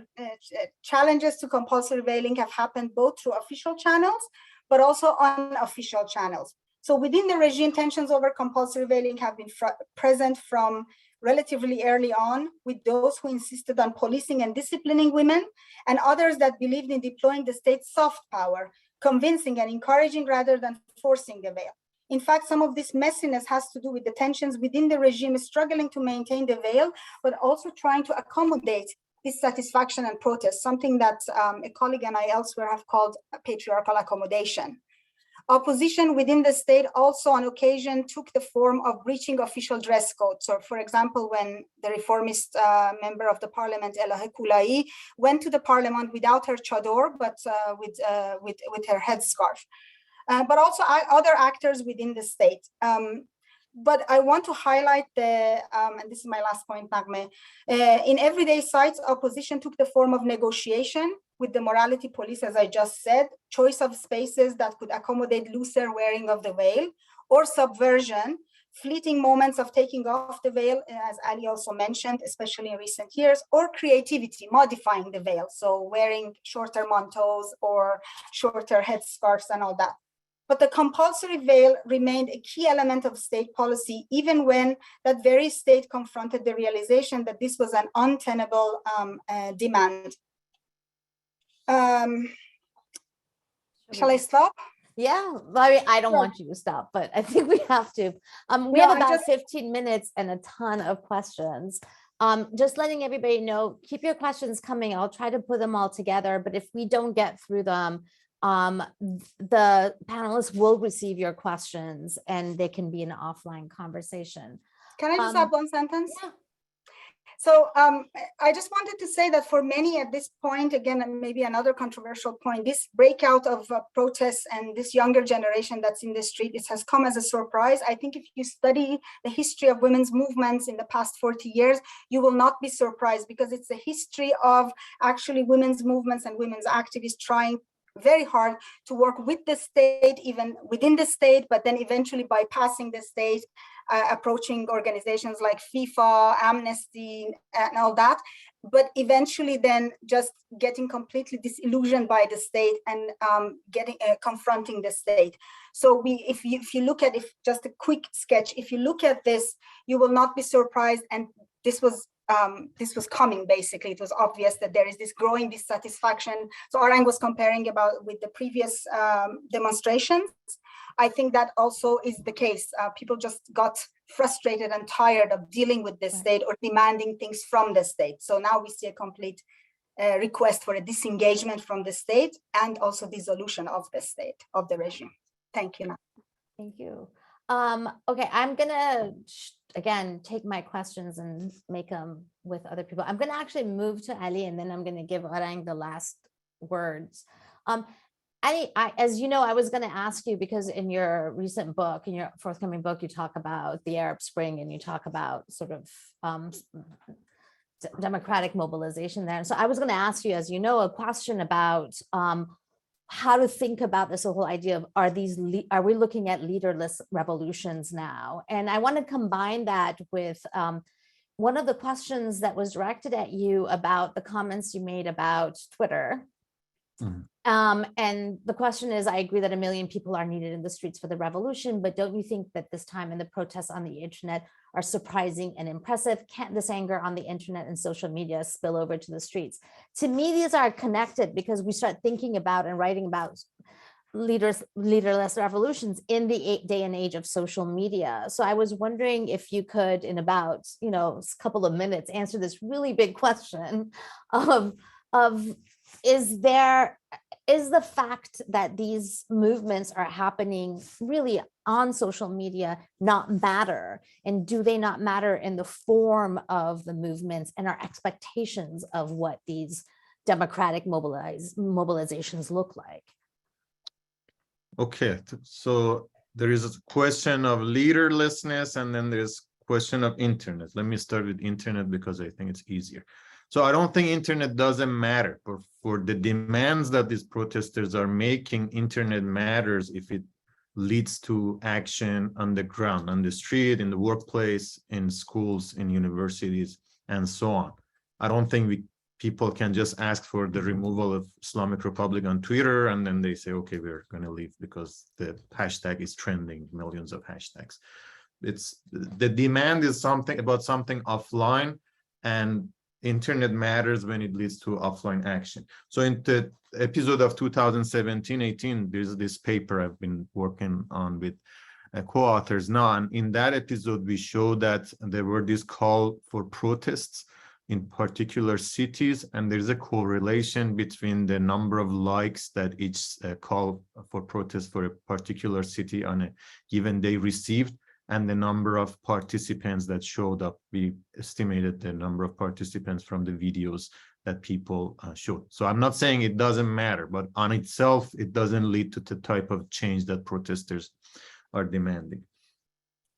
challenges to compulsory veiling have happened both through official channels, but also unofficial channels. So within the regime, tensions over compulsory veiling have been present from relatively early on, with those who insisted on policing and disciplining women, and others that believed in deploying the state's soft power, convincing and encouraging rather than forcing the veil. In fact, some of this messiness has to do with the tensions within the regime struggling to maintain the veil, but also trying to accommodate dissatisfaction and protest, something that a colleague and I elsewhere have called patriarchal accommodation. Opposition within the state also on occasion took the form of breaching official dress codes. So for example, when the reformist member of the parliament, Elahe Kulai, went to the parliament without her chador, but with her headscarf. But also other actors within the state. But I want to highlight and this is my last point, Naghmeh, in everyday sites, opposition took the form of negotiation with the morality police, as I just said, choice of spaces that could accommodate looser wearing of the veil, or subversion, fleeting moments of taking off the veil, as Ali also mentioned, especially in recent years, or creativity, modifying the veil, so wearing shorter manteaus or shorter headscarves and all that. But the compulsory veil remained a key element of state policy, even when that very state confronted the realization that this was an untenable demand. Shall I stop? Yeah, I don't want you to stop, but I think we have to. We have about 15 minutes and a ton of questions. Just letting everybody know, keep your questions coming. I'll try to put them all together, but if we don't get through them, the panelists will receive your questions and they can be an offline conversation. Can I just add one sentence? Yeah. So I just wanted to say that for many at this point, again, and maybe another controversial point, this breakout of protests and this younger generation that's in the street, it has come as a surprise. I think if you study the history of women's movements in the past 40 years, you will not be surprised, because it's a history of actually women's movements and women's activists trying very hard to work with the state, even within the state, but then eventually bypassing the state, approaching organizations like FIFA, Amnesty, and all that, but eventually then just getting completely disillusioned by the state and confronting the state. So if you look at, just a quick sketch, if you look at this, you will not be surprised, and this was coming. Basically, it was obvious that there is this growing dissatisfaction. So Arang was comparing with the previous demonstrations. I think that also is the case. People just got frustrated and tired of dealing with the state or demanding things from the state. So now we see a complete request for a disengagement from the state and also dissolution of the state, of the regime. Thank you. Thank you. Okay, I'm gonna again take my questions and make them with other people. I'm gonna actually move to Ali, and then I'm gonna give Arang the last words. Ali, as you know, I was gonna ask you because in your recent book, in your forthcoming book, you talk about the Arab Spring and you talk about sort of democratic mobilization there. And so I was gonna ask you, as you know, a question about how to think about this whole idea of are we looking at leaderless revolutions now? And I want to combine that with one of the questions that was directed at you about the comments you made about Twitter. And the question is, I agree that 1 million people are needed in the streets for the revolution, but don't you think that this time and the protests on the internet are surprising and impressive? Can't this anger on the internet and social media spill over to the streets? To me, these are connected because we start thinking about and writing about leaderless revolutions in the day and age of social media. So I was wondering if you could, in about a couple of minutes, answer this really big question of is the fact that these movements are happening really on social media not matter? And do they not matter in the form of the movements and our expectations of what these democratic mobilizations look like? Okay, so there is a question of leaderlessness, and then there's question of internet. Let me start with internet because I think it's easier. So I don't think internet doesn't matter, but for the demands that these protesters are making, internet matters if it leads to action on the ground, on the street, in the workplace, in schools, in universities, and so on. I don't think people can just ask for the removal of Islamic Republic on Twitter and then they say, okay, we're going to leave because the hashtag is trending, millions of hashtags. The demand is something offline, and internet matters when it leads to offline action. So in the episode of 2017-18, there's this paper I've been working on with co-authors now, and in that episode we show that there were this call for protests in particular cities, and there's a correlation between the number of likes that each call for protest for a particular city on a given day received and the number of participants that showed up. We estimated the number of participants from the videos that people showed. So I'm not saying it doesn't matter, but on itself, it doesn't lead to the type of change that protesters are demanding.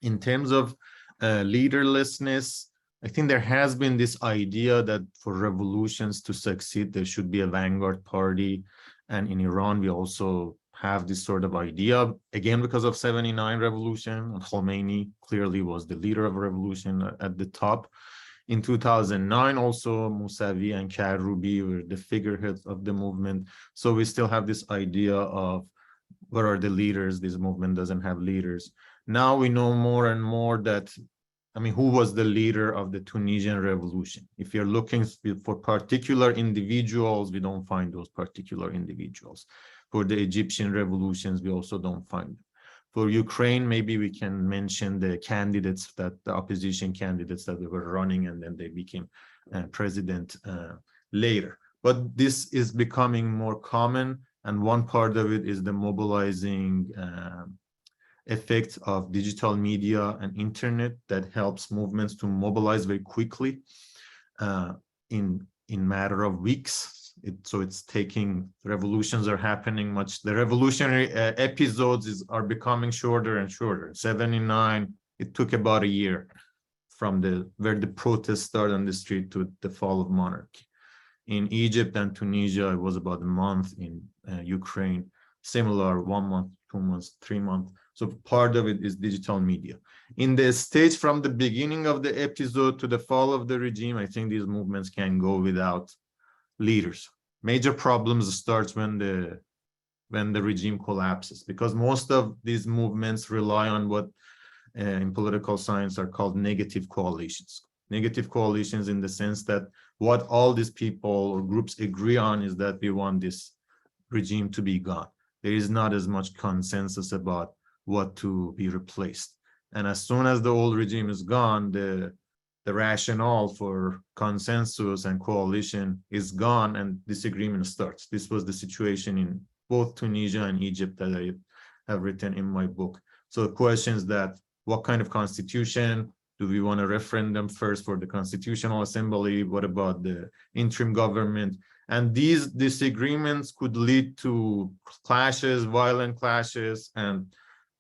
In terms of leaderlessness, I think there has been this idea that for revolutions to succeed, there should be a vanguard party. And in Iran, we also have this sort of idea, again, because of '79 revolution. Khomeini clearly was the leader of a revolution at the top. In 2009, also, Mousavi and Karoubi were the figureheads of the movement. So we still have this idea of what are the leaders? This movement doesn't have leaders. Now we know more and more that, who was the leader of the Tunisian revolution? If you're looking for particular individuals, we don't find those particular individuals. For the Egyptian revolutions, we also don't find them. For Ukraine, maybe we can mention the candidates, the opposition candidates that they were running, and then they became president later. But this is becoming more common, and one part of it is the mobilizing effect of digital media and internet that helps movements to mobilize very quickly in matter of weeks. So it's taking, revolutions are happening the revolutionary episodes are becoming shorter and shorter. '79, it took about a year from where the protests started on the street to the fall of monarchy. In Egypt and Tunisia, it was about a month. In Ukraine, similar, 1 month, 2 months, 3 months. So part of it is digital media. In the stage from the beginning of the episode to the fall of the regime, I think these movements can go without leaders. Major problems starts when the regime collapses, because most of these movements rely on what in political science are called negative coalitions. Negative coalitions in the sense that what all these people or groups agree on is that we want this regime to be gone. There is not as much consensus about what to be replaced. And as soon as the old regime is gone, the rationale for consensus and coalition is gone and disagreement starts. This was the situation in both Tunisia and Egypt that I have written in my book. So questions that, what kind of constitution? Do we want a referendum first for the Constitutional Assembly? What about the interim government? And these disagreements could lead to clashes, violent clashes, and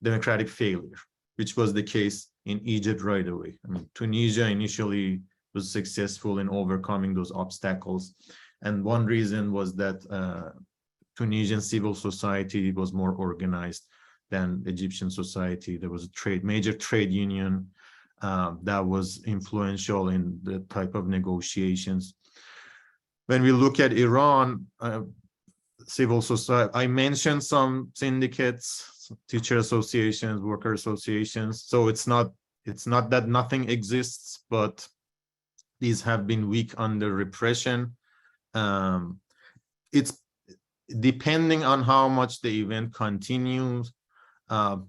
democratic failure, which was the case in Egypt right away. I mean, Tunisia initially was successful in overcoming those obstacles. And one reason was that Tunisian civil society was more organized than Egyptian society. There was a major trade union that was influential in the type of negotiations. When we look at Iran, civil society, I mentioned some syndicates, teacher associations, worker associations. So it's not that nothing exists, but these have been weak under repression. It's depending on how much the event continues,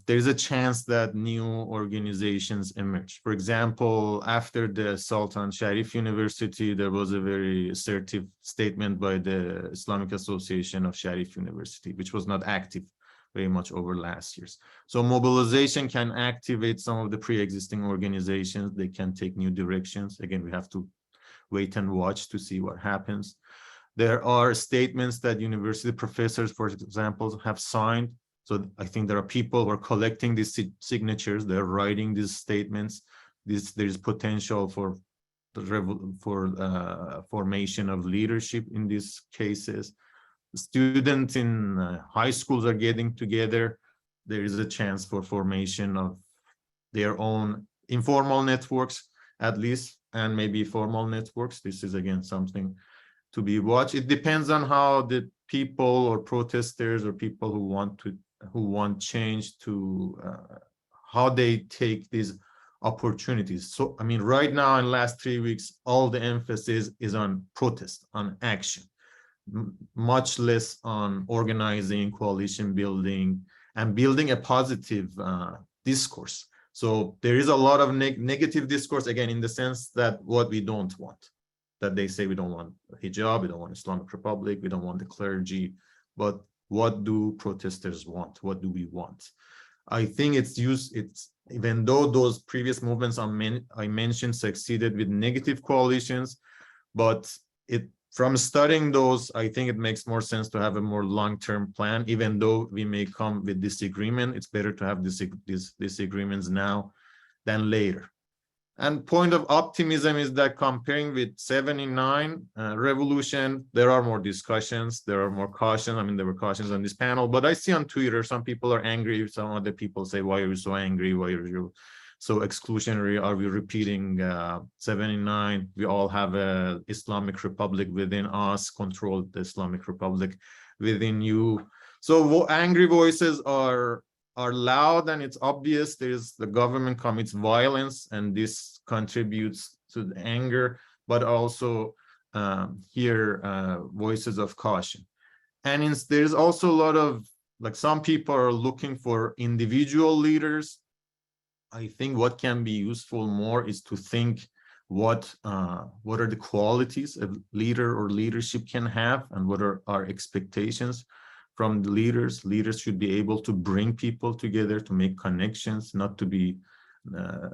there's a chance that new organizations emerge. For example, after the Sultan Sharif University, there was a very assertive statement by the Islamic Association of Sharif University, which was not active very much over last years. So mobilization can activate some of the pre-existing organizations. They can take new directions. Again, we have to wait and watch to see what happens. There are statements that university professors, for example, have signed. So I think there are people who are collecting these signatures. They're writing these statements. There's potential for formation of leadership in these cases. Students in high schools are getting together. There is a chance for formation of their own informal networks, at least, and maybe formal networks. This is again something to be watched. It depends on how the people or protesters or people who want change to how they take these opportunities. So, I mean, right now in the last 3 weeks, all the emphasis is on protest, on action, much less on organizing, coalition building, and building a positive discourse. So there is a lot of negative discourse, again, in the sense that what we don't want, that they say we don't want hijab, we don't want Islamic Republic, we don't want the clergy, but what do protesters want? What do we want? I think it's even though those previous movements I mentioned succeeded with negative coalitions, but from studying those, I think it makes more sense to have a more long-term plan. Even though we may come with disagreement, it's better to have these disagreements now than later. And point of optimism is that comparing with 79 revolution, there are more discussions, there are more caution. I mean, there were cautions on this panel, but I see on Twitter, some people are angry. Some other people say, why are you so angry? Why are you so exclusionary? Are we repeating 79? We all have a Islamic Republic within us, controlled the Islamic Republic within you. So angry voices are loud, and it's obvious the government commits violence, and this contributes to the anger, but also hear voices of caution. And there's also a lot of, like, some people are looking for individual leaders. I think what can be useful more is to think what are the qualities a leader or leadership can have, and what are our expectations from the leaders. Leaders should be able to bring people together, to make connections, not to be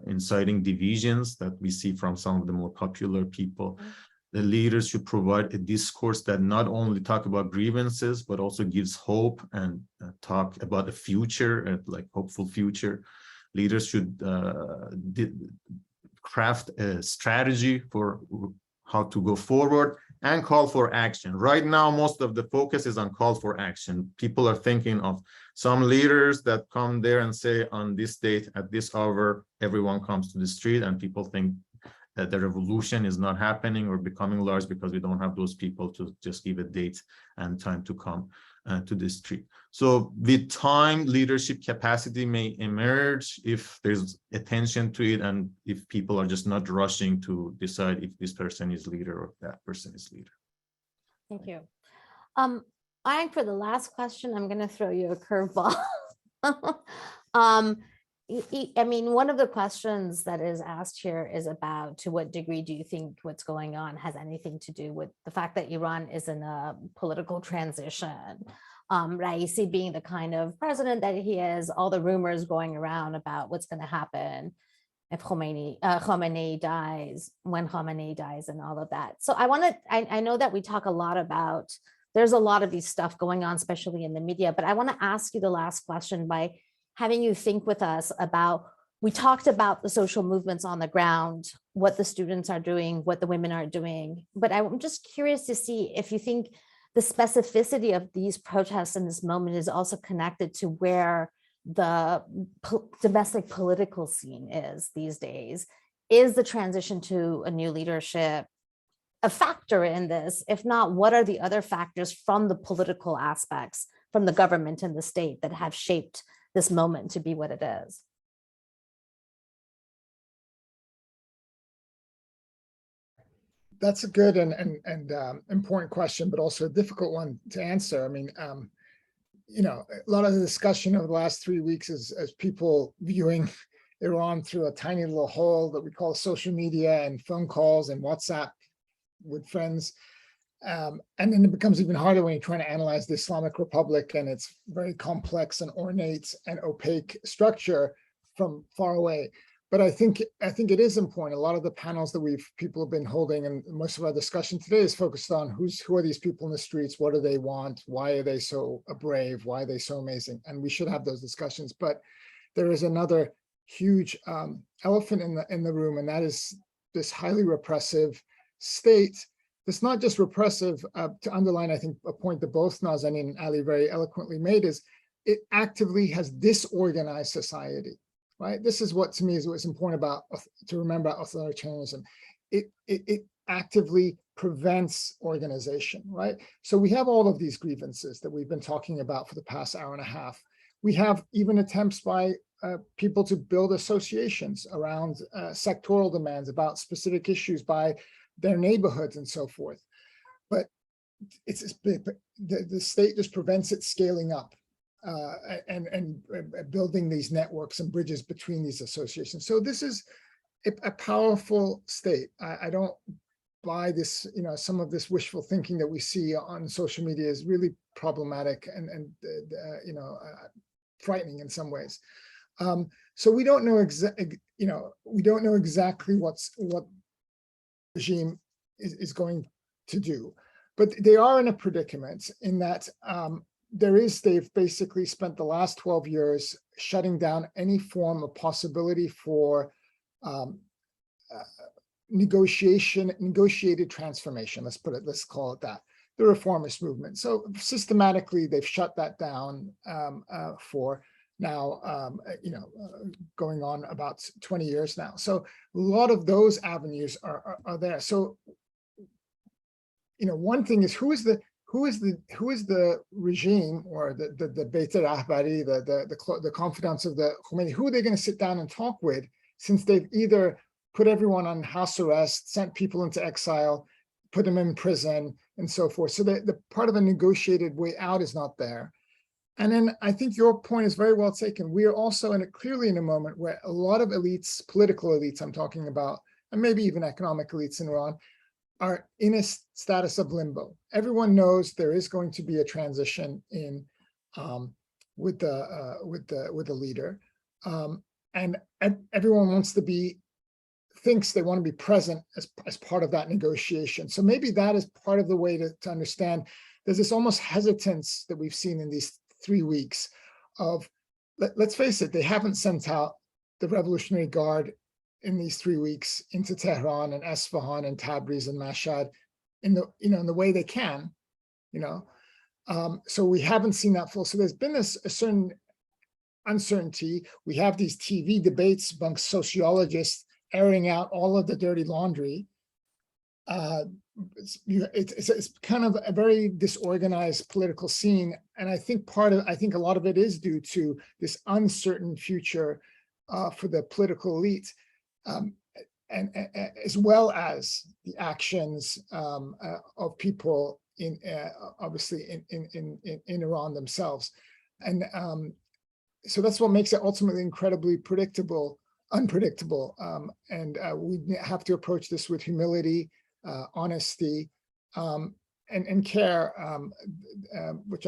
inciting divisions that we see from some of the more popular people. The leaders should provide a discourse that not only talk about grievances, but also gives hope and talk about a future, like hopeful future. Leaders should craft a strategy for how to go forward and call for action. Right now, most of the focus is on call for action. People are thinking of some leaders that come there and say, on this date, at this hour, everyone comes to the street, and people think that the revolution is not happening or becoming large because we don't have those people to just give a date and time to come to the street. So with time, leadership capacity may emerge if there's attention to it, and if people are just not rushing to decide if this person is leader or that person is leader. Thank you. Arang, for the last question, I'm going to throw you a curveball. I mean, one of the questions that is asked here is about, to what degree do you think what's going on has anything to do with the fact that Iran is in a political transition? Raisi being the kind of president that he is, all the rumors going around about what's going to happen if Khomeini dies, when Khomeini dies, and all of that. So I know that we talk a lot about, there's a lot of these stuff going on, especially in the media, but I want to ask you the last question by having you think with us about, we talked about the social movements on the ground, what the students are doing, what the women are doing, but I'm just curious to see if you think the specificity of these protests in this moment is also connected to where the domestic political scene is these days. Is the transition to a new leadership a factor in this? If not, what are the other factors from the political aspects, from the government and the state, that have shaped this moment to be what it is? That's a good and important question, but also a difficult one to answer. I mean, you know, a lot of the discussion over the last 3 weeks is as people viewing Iran through a tiny little hole that we call social media and phone calls and WhatsApp with friends. And then it becomes even harder when you're trying to analyze the Islamic Republic and its very complex and ornate and opaque structure from far away. But I think it is important. A lot of the panels that people have been holding, and most of our discussion today is focused on who are these people in the streets, what do they want, why are they so brave, why are they so amazing, and we should have those discussions. But there is another huge elephant in the room, and that is this highly repressive state. It's not just repressive. To underline, I think, a point that both Nazanin and Ali very eloquently made is it actively has disorganized society. Right. This is what to me is what's important about to remember about authoritarianism. It actively prevents organization. Right. So we have all of these grievances that we've been talking about for the past hour and a half. We have even attempts by people to build associations around sectoral demands about specific issues by their neighborhoods and so forth. But the state just prevents it scaling up. And building these networks and bridges between these associations. So this is a powerful state. I don't buy this, you know, some of this wishful thinking that we see on social media is really problematic and you know, frightening in some ways. So we don't know exactly what regime is going to do, but they are in a predicament in that they've basically spent the last 12 years shutting down any form of possibility for negotiated transformation. Let's call it that, the reformist movement. So systematically, they've shut that down for now, you know, going on about 20 years now. So a lot of those avenues are there. So, you know, one thing is who is the regime or the Beit Rahbari, the confidants of the Khomeini, who are they going to sit down and talk with, since they've either put everyone on house arrest, sent people into exile, put them in prison, and so forth. So the part of a negotiated way out is not there. And then I think your point is very well taken. We are also clearly in a moment where a lot of elites, political elites I'm talking about, and maybe even economic elites in Iran, are in a status of limbo. Everyone knows there is going to be a transition in with the leader, and everyone thinks they want to be present as part of that negotiation. So maybe that is part of the way to understand. There's this almost hesitance that we've seen in these 3 weeks of, let's face it, they haven't sent out the Revolutionary Guard in these 3 weeks into Tehran and Esfahan and Tabriz and Mashhad in the way they can, you know. So we haven't seen that full. So there's been a certain uncertainty. We have these TV debates amongst sociologists airing out all of the dirty laundry. It's kind of a very disorganized political scene, and I think a lot of it is due to this uncertain future for the political elite. And as well as the actions of people obviously in Iran themselves, and so that's what makes it ultimately incredibly unpredictable. And we have to approach this with humility, honesty, and care, which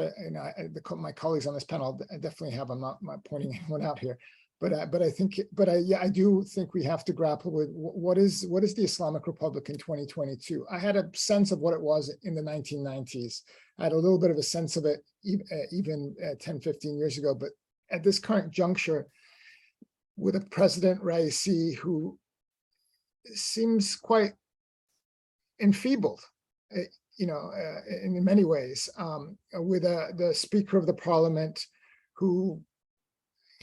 my colleagues on this panel definitely have. I'm not pointing anyone out here, but I do think we have to grapple with what is the Islamic Republic in 2022. I had a sense of what it was in the 1990s. I had a little bit of a sense of it even 10, 15 years ago, but at this current juncture, with a President Raisi who seems quite enfeebled, in many ways, with the Speaker of the Parliament who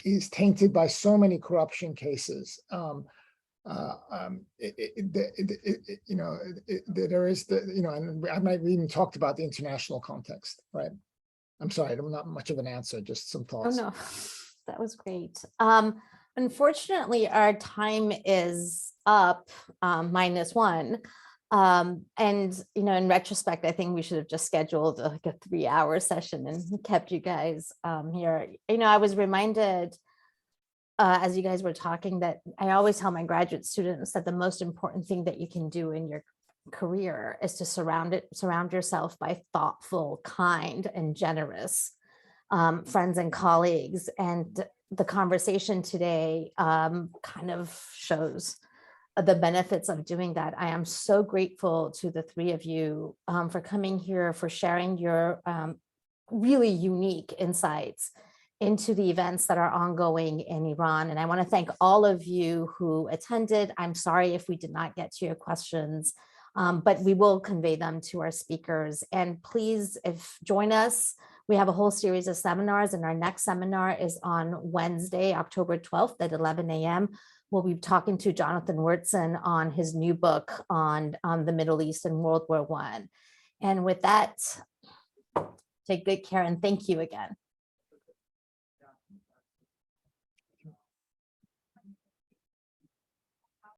is tainted by so many corruption cases. There is and I might even talked about the international context, right? I'm sorry, I'm not much of an answer, just some thoughts. Oh no, that was great. Unfortunately, our time is up, -1. And in retrospect, I think we should have just scheduled like a 3-hour session and kept you guys here. I was reminded as you guys were talking that I always tell my graduate students that the most important thing that you can do in your career is to surround yourself by thoughtful, kind, and generous friends and colleagues. And the conversation today kind of shows the benefits of doing that. I am so grateful to the three of you for coming here, for sharing your really unique insights into the events that are ongoing in Iran. And I want to thank all of you who attended. I'm sorry if we did not get to your questions, but we will convey them to our speakers. And please, join us. We have a whole series of seminars, and our next seminar is on Wednesday, October 12th at 11 a.m. We'll be talking to Jonathan Wertzen on his new book on the Middle East and World War I. And with that, take good care and thank you again.